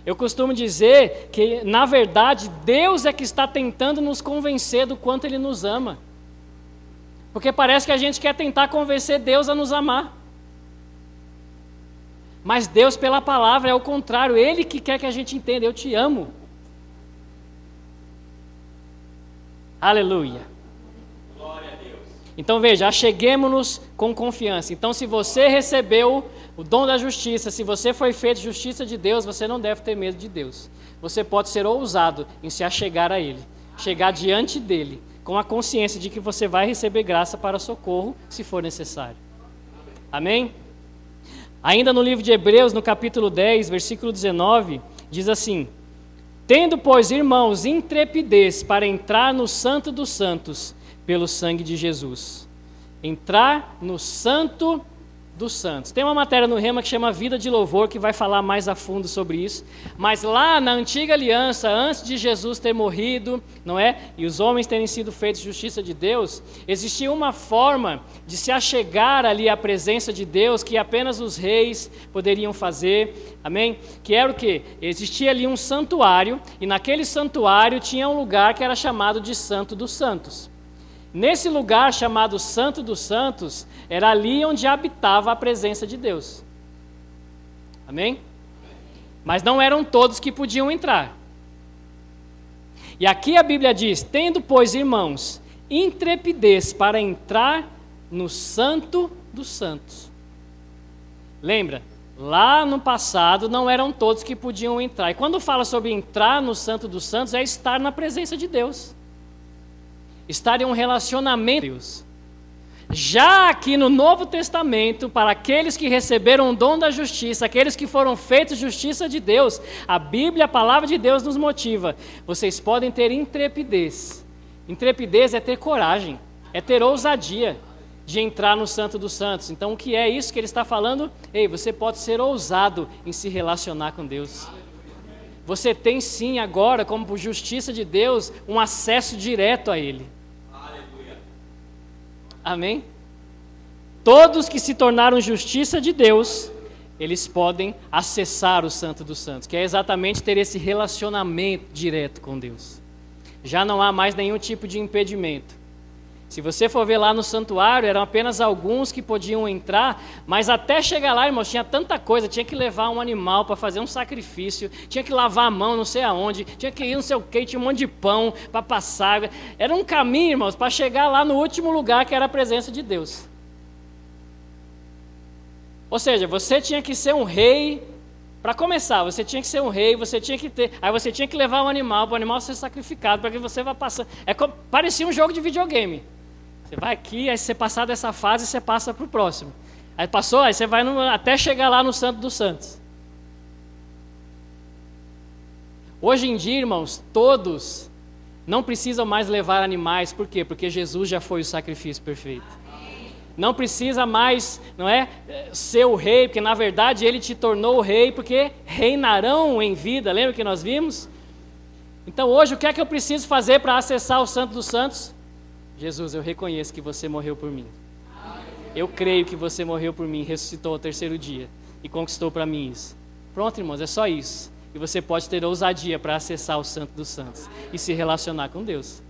Eu costumo dizer que, na verdade, Deus é que está tentando nos convencer do quanto Ele nos ama. Porque parece que a gente quer tentar convencer Deus a nos amar. Mas Deus, pela palavra, é o contrário. Ele que quer que a gente entenda, eu te amo. Aleluia. Então veja, acheguemo-nos com confiança. Então se você recebeu o dom da justiça, se você foi feito justiça de Deus, você não deve ter medo de Deus. Você pode ser ousado em se achegar a Ele, chegar diante dEle, com a consciência de que você vai receber graça para socorro, se for necessário. Amém? Ainda no livro de Hebreus, no capítulo 10, versículo 19, diz assim: tendo, pois, irmãos, intrepidez para entrar no Santo dos Santos, pelo sangue de Jesus. Entrar no Santo dos Santos. Tem uma matéria no Rema que chama Vida de Louvor, que vai falar mais a fundo sobre isso. Mas lá na antiga aliança, antes de Jesus ter morrido, não é? E os homens terem sido feitos justiça de Deus, existia uma forma de se achegar ali à presença de Deus que apenas os reis poderiam fazer. Amém? Que era o quê? Existia ali um santuário, e naquele santuário tinha um lugar que era chamado de Santo dos Santos. Nesse lugar chamado Santo dos Santos, era ali onde habitava a presença de Deus. Amém? Mas não eram todos que podiam entrar. E aqui a Bíblia diz: tendo, pois, irmãos, intrepidez para entrar no Santo dos Santos. Lembra? Lá no passado não eram todos que podiam entrar. E quando fala sobre entrar no Santo dos Santos, é estar na presença de Deus. Estar em um relacionamento com Deus. Já aqui no Novo Testamento, para aqueles que receberam o dom da justiça, aqueles que foram feitos justiça de Deus, a Bíblia, a palavra de Deus nos motiva. Vocês podem ter intrepidez. Intrepidez é ter coragem, é ter ousadia de entrar no Santo dos Santos. Então, o que é isso que ele está falando? Ei, você pode ser ousado em se relacionar com Deus. Você tem sim agora, como por justiça de Deus, um acesso direto a Ele. Amém? Todos que se tornaram justiça de Deus, eles podem acessar o Santo dos Santos, que é exatamente ter esse relacionamento direto com Deus. Já não há mais nenhum tipo de impedimento. Se você for ver lá no santuário, eram apenas alguns que podiam entrar, mas até chegar lá, irmãos, tinha tanta coisa, tinha que levar um animal para fazer um sacrifício, tinha que lavar a mão não sei aonde, tinha que ir não sei o quê, tinha um monte de pão para passar. Era um caminho, irmãos, para chegar lá no último lugar que era a presença de Deus. Ou seja, você tinha que ser um rei, para começar, você tinha que ser um rei, aí você tinha que levar um animal, para o animal ser sacrificado, para que você vá passando. Parecia um jogo de videogame. Você vai aqui, aí você passar dessa fase, você passa para o próximo. Aí passou, aí você vai até chegar lá no Santo dos Santos. Hoje em dia, irmãos, todos não precisam mais levar animais. Por quê? Porque Jesus já foi o sacrifício perfeito. Não precisa mais, ser o rei, porque na verdade ele te tornou o rei, porque reinarão em vida. Lembra que nós vimos? Então hoje o que é que eu preciso fazer para acessar o Santo dos Santos? Jesus, eu reconheço que você morreu por mim. Eu creio que você morreu por mim, ressuscitou ao terceiro dia e conquistou para mim isso. Pronto, irmãos, é só isso. E você pode ter ousadia para acessar o Santo dos Santos e se relacionar com Deus.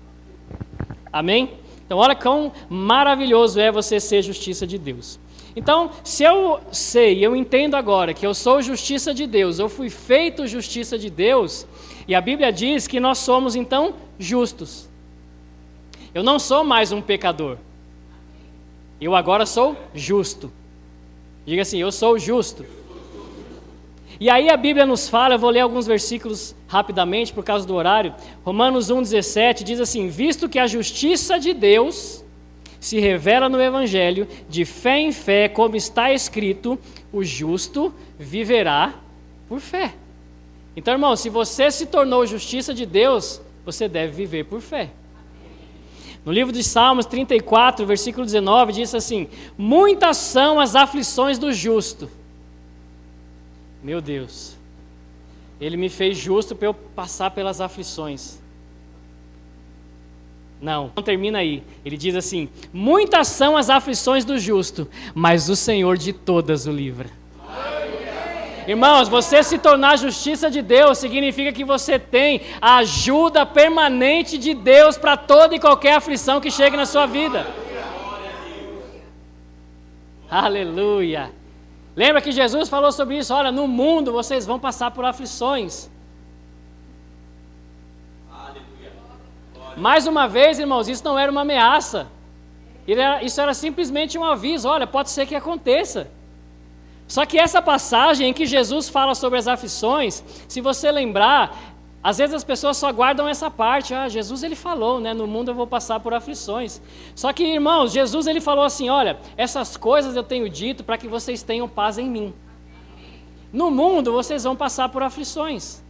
Amém? Então, olha quão maravilhoso é você ser justiça de Deus. Então, se eu sei, eu entendo agora que eu sou justiça de Deus, eu fui feito justiça de Deus, e a Bíblia diz que nós somos, então, justos. Eu não sou mais um pecador. Eu agora sou justo. Diga assim, eu sou justo. E aí a Bíblia nos fala, eu vou ler alguns versículos rapidamente por causa do horário. Romanos 1,17 diz assim: visto que a justiça de Deus se revela no Evangelho, de fé em fé, como está escrito, o justo viverá por fé. Então, irmão, se você se tornou justiça de Deus, você deve viver por fé. No livro de Salmos 34, versículo 19, diz assim: muitas são as aflições do justo. Meu Deus, Ele me fez justo para eu passar pelas aflições. Não termina aí. Ele diz assim: muitas são as aflições do justo, mas o Senhor de todas o livra. Irmãos, você se tornar justiça de Deus significa que você tem a ajuda permanente de Deus para toda e qualquer aflição que chegue na sua vida. Aleluia! Lembra que Jesus falou sobre isso? Olha, no mundo vocês vão passar por aflições. Mais uma vez, irmãos, isso não era uma ameaça. Isso era simplesmente um aviso. Olha, pode ser que aconteça. Só que essa passagem em que Jesus fala sobre as aflições, se você lembrar, às vezes as pessoas só guardam essa parte. Jesus ele falou, no mundo eu vou passar por aflições. Só que, irmãos, Jesus ele falou assim: olha, essas coisas eu tenho dito para que vocês tenham paz em mim. No mundo vocês vão passar por aflições.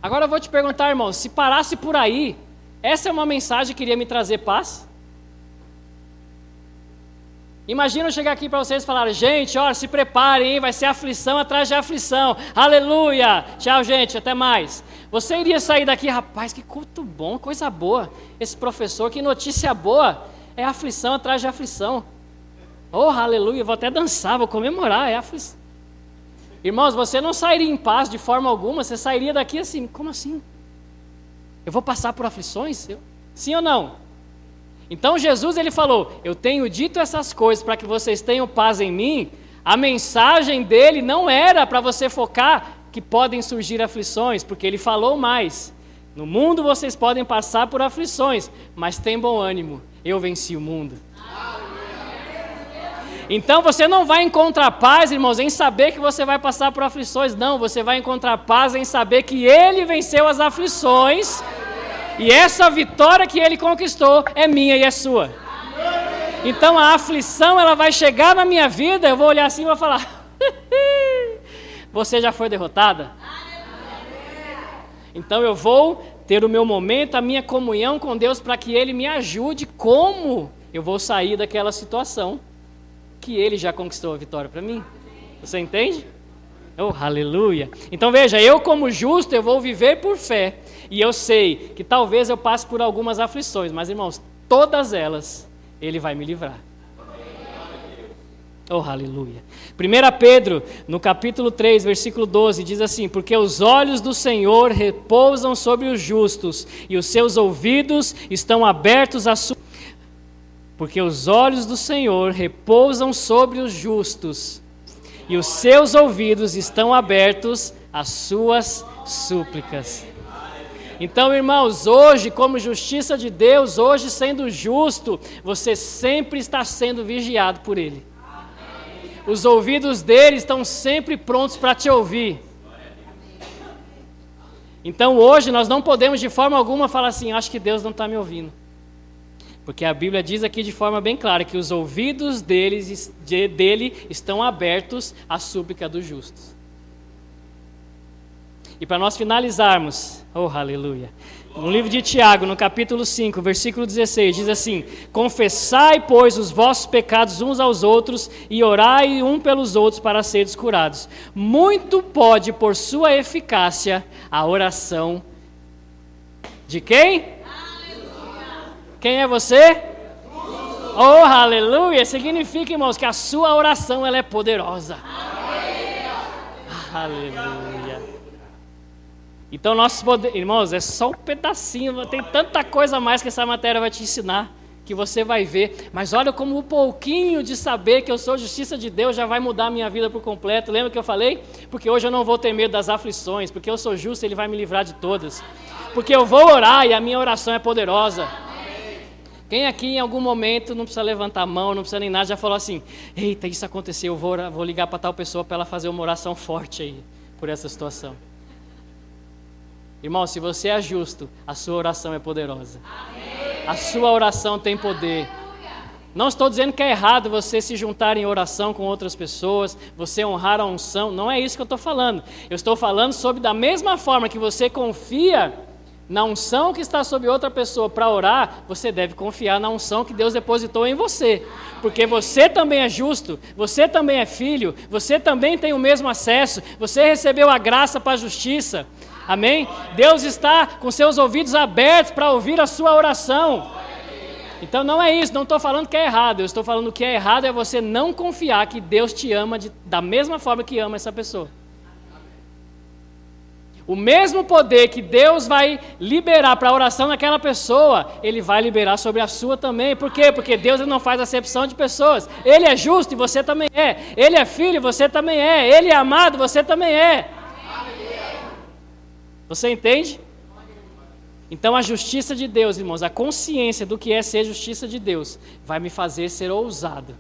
Agora eu vou te perguntar, irmãos, se parasse por aí, essa é uma mensagem que iria me trazer paz? Imagina eu chegar aqui para vocês e falar: gente, olha, se preparem, hein? Vai ser aflição atrás de aflição, aleluia, tchau gente, até mais. Você iria sair daqui: rapaz, que culto bom, coisa boa, esse professor, que notícia boa, é aflição atrás de aflição. Oh, aleluia, vou até dançar, vou comemorar, é aflição. Irmãos, você não sairia em paz de forma alguma, você sairia daqui assim: como assim? Eu vou passar por aflições? Sim ou não? Então Jesus ele falou: eu tenho dito essas coisas para que vocês tenham paz em mim. A mensagem dele não era para você focar que podem surgir aflições, porque ele falou mais: no mundo vocês podem passar por aflições, mas tem bom ânimo, eu venci o mundo. Então você não vai encontrar paz, irmãos, em saber que você vai passar por aflições. Não, você vai encontrar paz em saber que ele venceu as aflições. E essa vitória que ele conquistou é minha e é sua. Então a aflição ela vai chegar na minha vida, eu vou olhar assim e vou falar: você já foi derrotada? Então eu vou ter o meu momento, a minha comunhão com Deus, para que Ele me ajude como eu vou sair daquela situação que ele já conquistou a vitória para mim. Você entende? Oh, aleluia! Então veja, eu como justo, eu vou viver por fé. E eu sei que talvez eu passe por algumas aflições, mas irmãos, todas elas, ele vai me livrar. Oh, aleluia. 1 Pedro, no capítulo 3, versículo 12, diz assim: porque os olhos do Senhor repousam sobre os justos, e os seus ouvidos estão abertos à sua... Porque os olhos do Senhor repousam sobre os justos, e os seus ouvidos estão abertos às suas súplicas. Então, irmãos, hoje, como justiça de Deus, hoje sendo justo, você sempre está sendo vigiado por Ele. Os ouvidos dele estão sempre prontos para te ouvir. Então hoje nós não podemos de forma alguma falar assim, acho que Deus não está me ouvindo. Porque a Bíblia diz aqui de forma bem clara que os ouvidos dele estão abertos à súplica dos justos. E para nós finalizarmos, oh aleluia, no livro de Tiago, no capítulo 5, versículo 16, diz assim: confessai, pois, os vossos pecados uns aos outros e orai um pelos outros para seres curados. Muito pode, por sua eficácia, a oração de quem? Aleluia. Quem é você? Oh, aleluia! Significa, irmãos, que a sua oração ela é poderosa. Aleluia! Então, nossos poderes, irmãos, é só um pedacinho, tem tanta coisa a mais que essa matéria vai te ensinar, que você vai ver. Mas olha como um pouquinho de saber que eu sou justiça de Deus já vai mudar a minha vida por completo. Lembra que eu falei? Porque hoje eu não vou ter medo das aflições, porque eu sou justo, Ele vai me livrar de todas. Porque eu vou orar e a minha oração é poderosa. Quem aqui em algum momento, não precisa levantar a mão, não precisa nem nada, já falou assim, eita, isso aconteceu, eu vou ligar para tal pessoa para ela fazer uma oração forte aí, por essa situação. Irmão, se você é justo, a sua oração é poderosa. Amém. A sua oração tem poder. Não estou dizendo que é errado você se juntar em oração com outras pessoas, você honrar a unção, não é isso que eu estou falando. Eu estou falando sobre da mesma forma que você confia na unção que está sobre outra pessoa para orar, você deve confiar na unção que Deus depositou em você. Porque você também é justo, você também é filho, você também tem o mesmo acesso, você recebeu a graça para a justiça. Amém? Deus está com seus ouvidos abertos para ouvir a sua oração. Então não é isso, não estou falando que é errado. Eu estou falando que é errado é você não confiar que Deus te ama da mesma forma que ama essa pessoa. O mesmo poder que Deus vai liberar para a oração daquela pessoa, Ele vai liberar sobre a sua também. Por quê? Porque Deus não faz acepção de pessoas. Ele é justo e você também é. Ele é filho e você também é. Ele é amado, você também é. Você entende? Então a justiça de Deus, irmãos, a consciência do que é ser justiça de Deus, vai me fazer ser ousado.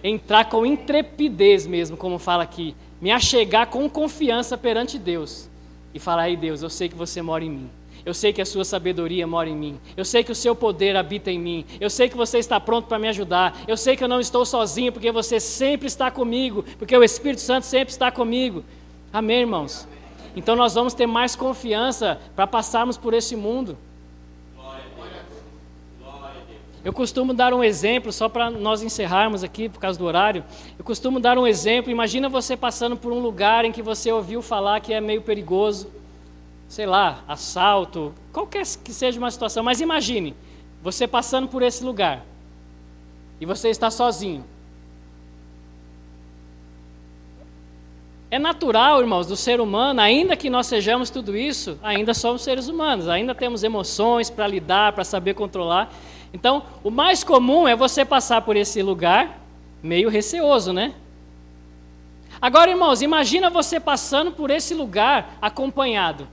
Entrar com intrepidez mesmo, como fala aqui. Me achegar com confiança perante Deus. E falar, ei Deus, eu sei que você mora em mim. Eu sei que a sua sabedoria mora em mim. Eu sei que o seu poder habita em mim. Eu sei que você está pronto para me ajudar. Eu sei que eu não estou sozinho, porque você sempre está comigo. Porque o Espírito Santo sempre está comigo. Amém, irmãos? Então nós vamos ter mais confiança para passarmos por esse mundo. Eu costumo dar um exemplo, só para nós encerrarmos aqui, por causa do horário. Eu costumo dar um exemplo. Imagina você passando por um lugar em que você ouviu falar que é meio perigoso. Sei lá, assalto, qualquer que seja uma situação. Mas imagine, você passando por esse lugar. E você está sozinho. É natural, irmãos, do ser humano, ainda que nós sejamos tudo isso, ainda somos seres humanos, ainda temos emoções para lidar, para saber controlar. Então, o mais comum é você passar por esse lugar meio receoso, né? Agora, irmãos, imagina você passando por esse lugar acompanhado.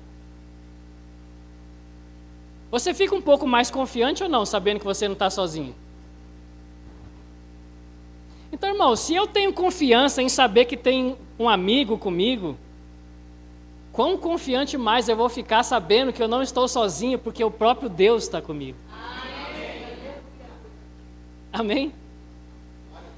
Você fica um pouco mais confiante ou não, sabendo que você não está sozinho? Então, irmão, se eu tenho confiança em saber que tem um amigo comigo, quão confiante mais eu vou ficar sabendo que eu não estou sozinho, porque o próprio Deus está comigo. Amém?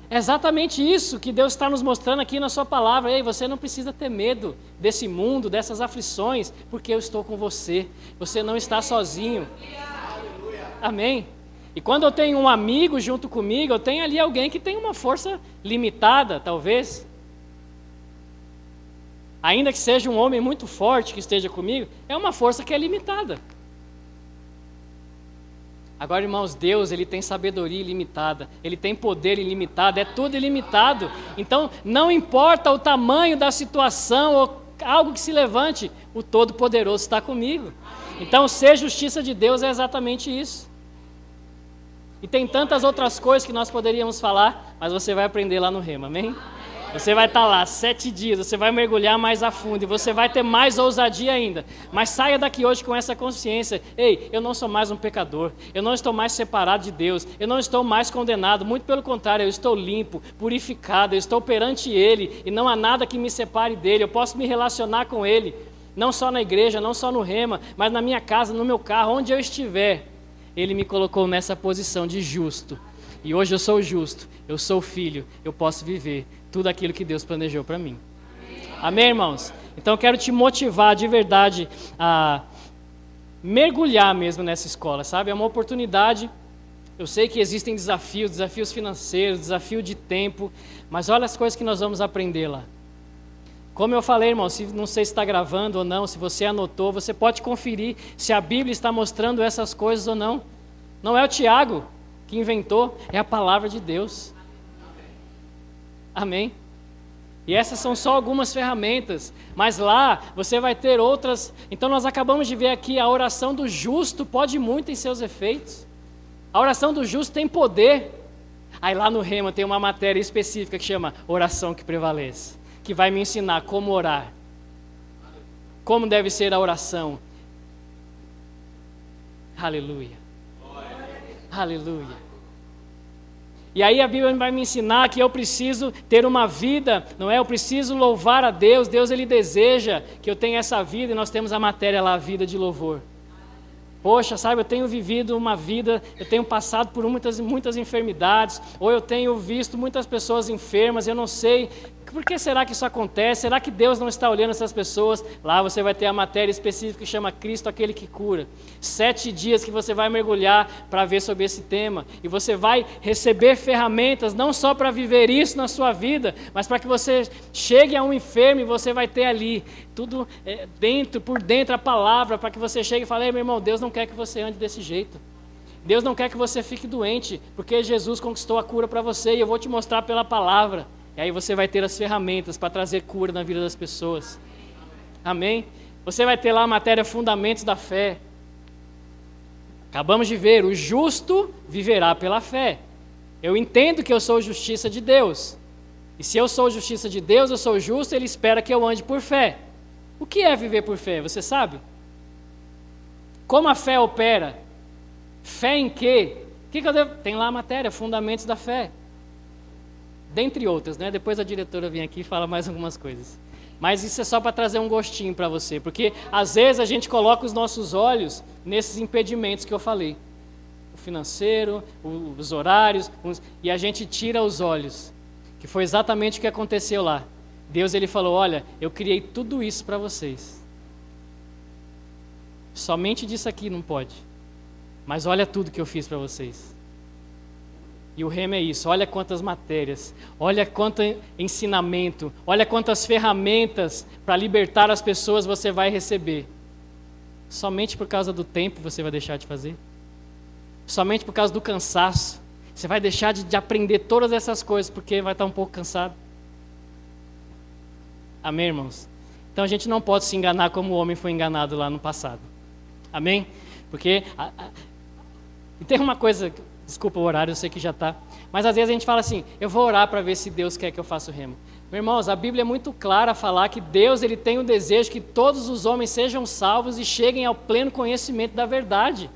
É exatamente isso que Deus está nos mostrando aqui na sua palavra. Ei, você não precisa ter medo desse mundo, dessas aflições, porque eu estou com você. Você não está sozinho. Amém? E quando eu tenho um amigo junto comigo, eu tenho ali alguém que tem uma força limitada, talvez. Ainda que seja um homem muito forte que esteja comigo, é uma força que é limitada. Agora, irmãos, Deus, Ele tem sabedoria ilimitada, Ele tem poder ilimitado, é tudo ilimitado. Então, não importa o tamanho da situação ou algo que se levante, o Todo-Poderoso está comigo. Então, ser justiça de Deus é exatamente isso. E tem tantas outras coisas que nós poderíamos falar, mas você vai aprender lá no Rema, amém? Você vai estar lá 7 dias, você vai mergulhar mais a fundo e você vai ter mais ousadia ainda. Mas saia daqui hoje com essa consciência. Ei, eu não sou mais um pecador, eu não estou mais separado de Deus, eu não estou mais condenado, muito pelo contrário, eu estou limpo, purificado, eu estou perante Ele e não há nada que me separe dEle, eu posso me relacionar com Ele, não só na igreja, não só no Rema, mas na minha casa, no meu carro, onde eu estiver. Ele me colocou nessa posição de justo. E hoje eu sou justo, eu sou filho, eu posso viver tudo aquilo que Deus planejou para mim. Amém, irmãos? Então eu quero te motivar de verdade a mergulhar mesmo nessa escola, sabe? É uma oportunidade. Eu sei que existem desafios financeiros, desafio de tempo, mas olha as coisas que nós vamos aprender lá. Como eu falei, irmão, não sei se está gravando ou não, se você anotou, você pode conferir se a Bíblia está mostrando essas coisas ou não. Não é o Tiago que inventou, é a palavra de Deus. Amém? E essas são só algumas ferramentas, mas lá você vai ter outras. Então nós acabamos de ver aqui, a oração do justo pode muito em seus efeitos. A oração do justo tem poder. Aí lá no Rema tem uma matéria específica que chama oração que prevalece, que vai me ensinar como orar, como deve ser a oração. Aleluia. Aleluia. E aí a Bíblia vai me ensinar que eu preciso ter uma vida, não é? Eu preciso louvar a Deus. Deus, Ele deseja que eu tenha essa vida, e nós temos a matéria lá, a vida de louvor. Poxa, sabe, eu tenho vivido uma vida, eu tenho passado por muitas enfermidades, ou eu tenho visto muitas pessoas enfermas, eu não sei, por que será que isso acontece? Será que Deus não está olhando essas pessoas? Lá você vai ter a matéria específica que chama Cristo, aquele que cura. 7 dias que você vai mergulhar para ver sobre esse tema, e você vai receber ferramentas, não só para viver isso na sua vida, mas para que você chegue a um enfermo e você vai ter ali, tudo por dentro a palavra, para que você chegue e fale: ei, meu irmão, Deus não quer que você ande desse jeito. Deus não quer que você fique doente, porque Jesus conquistou a cura para você e eu vou te mostrar pela palavra. E aí você vai ter as ferramentas para trazer cura na vida das pessoas. Amém? Você vai ter lá a matéria Fundamentos da Fé. Acabamos de ver, o justo viverá pela fé. Eu entendo que eu sou justiça de Deus. E se eu sou justiça de Deus, eu sou justo, Ele espera que eu ande por fé. O que é viver por fé? Você sabe? Como a fé opera? Fé em quê? O que eu devo? Tem lá a matéria, Fundamentos da Fé. Dentre outras, né? Depois a diretora vem aqui e fala mais algumas coisas. Mas isso é só para trazer um gostinho para você, porque às vezes a gente coloca os nossos olhos nesses impedimentos que eu falei. O financeiro, os horários, e a gente tira os olhos, que foi exatamente o que aconteceu lá. Deus, Ele falou: olha, eu criei tudo isso para vocês. Somente disso aqui não pode. Mas olha tudo que eu fiz para vocês. E o Rema é isso, olha quantas matérias, olha quanto ensinamento, olha quantas ferramentas para libertar as pessoas você vai receber. Somente por causa do tempo você vai deixar de fazer? Somente por causa do cansaço? Você vai deixar de aprender todas essas coisas porque vai estar um pouco cansado? Amém, irmãos? Então a gente não pode se enganar como o homem foi enganado lá no passado. Amém? Porque e tem uma coisa... Desculpa o horário, eu sei que já está. Mas às vezes a gente fala assim: eu vou orar para ver se Deus quer que eu faça o remo. Meus irmãos, a Bíblia é muito clara a falar que Deus, Ele tem o desejo que todos os homens sejam salvos e cheguem ao pleno conhecimento da verdade.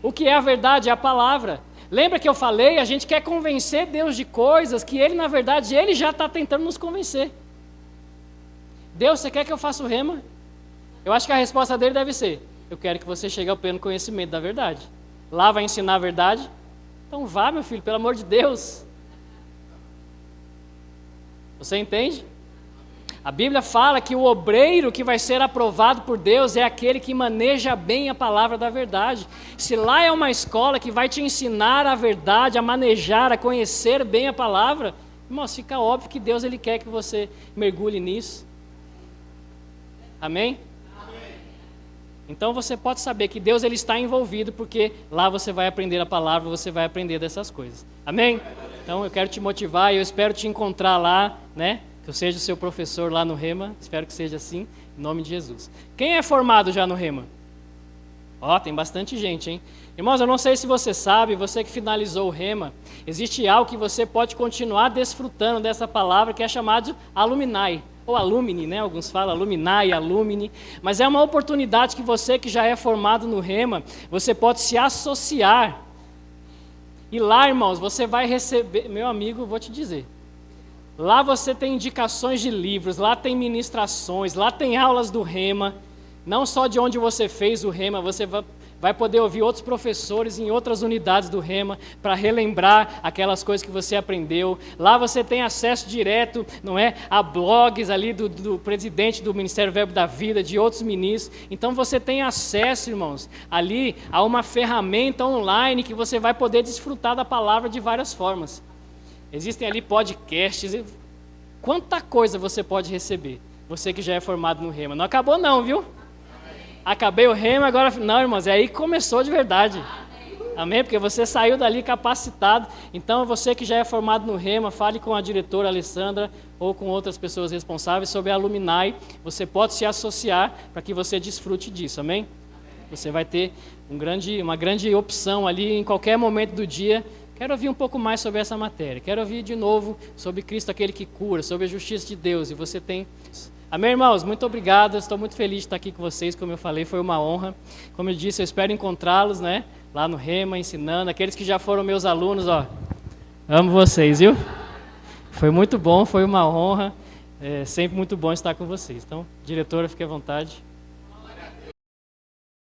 O que é a verdade? É a palavra. Lembra que eu falei? A gente quer convencer Deus de coisas que Ele, na verdade, Ele já está tentando nos convencer. Deus, você quer que eu faça o rema? Eu acho que a resposta dele deve ser: eu quero que você chegue ao pleno conhecimento da verdade. Lá vai ensinar a verdade? Então vá, meu filho, pelo amor de Deus. Você entende? A Bíblia fala que o obreiro que vai ser aprovado por Deus é aquele que maneja bem a palavra da verdade. Se lá é uma escola que vai te ensinar a verdade, a manejar, a conhecer bem a palavra, irmãos, fica óbvio que Deus ele quer que você mergulhe nisso. Amém? Então você pode saber que Deus ele está envolvido, porque lá você vai aprender a palavra, você vai aprender dessas coisas. Amém? Então eu quero te motivar e eu espero te encontrar lá, né? Que eu seja o seu professor lá no Rema, espero que seja assim, em nome de Jesus. Quem é formado já no Rema? Ó, tem bastante gente, hein? Irmãos, eu não sei se você sabe, você que finalizou o Rema, existe algo que você pode continuar desfrutando dessa palavra que é chamado alumni, ou alumni, né? Alguns falam alumni, alumni, mas é uma oportunidade que você que já é formado no Rema, você pode se associar. E lá, irmãos, você vai receber, meu amigo, vou te dizer, lá você tem indicações de livros, lá tem ministrações, lá tem aulas do Rema, não só de onde você fez o Rema, você vai poder ouvir outros professores em outras unidades do Rema para relembrar aquelas coisas que você aprendeu. Lá você tem acesso direto, não é, a blogs ali do presidente do Ministério Verbo da Vida, de outros ministros. Então você tem acesso, irmãos, ali a uma ferramenta online que você vai poder desfrutar da palavra de várias formas. Existem ali podcasts, quanta coisa você pode receber, você que já é formado no Rema. Não acabou não, viu? Acabei o Rema, agora... Não, irmãos, é aí que começou de verdade. Amém? Porque você saiu dali capacitado. Então, você que já é formado no Rema, fale com a diretora Alessandra ou com outras pessoas responsáveis sobre a Alumni. Você pode se associar para que você desfrute disso, amém? Você vai ter uma grande opção ali em qualquer momento do dia. Quero ouvir um pouco mais sobre essa matéria. Quero ouvir de novo sobre Cristo, aquele que cura, sobre a justiça de Deus. E você tem... Amém, irmãos? Muito obrigado. Estou muito feliz de estar aqui com vocês. Como eu falei, foi uma honra. Como eu disse, eu espero encontrá-los, né? Lá no Rema, ensinando. Aqueles que já foram meus alunos, ó. Amo vocês, viu? Foi muito bom, foi uma honra. É sempre muito bom estar com vocês. Então, diretora, fique à vontade.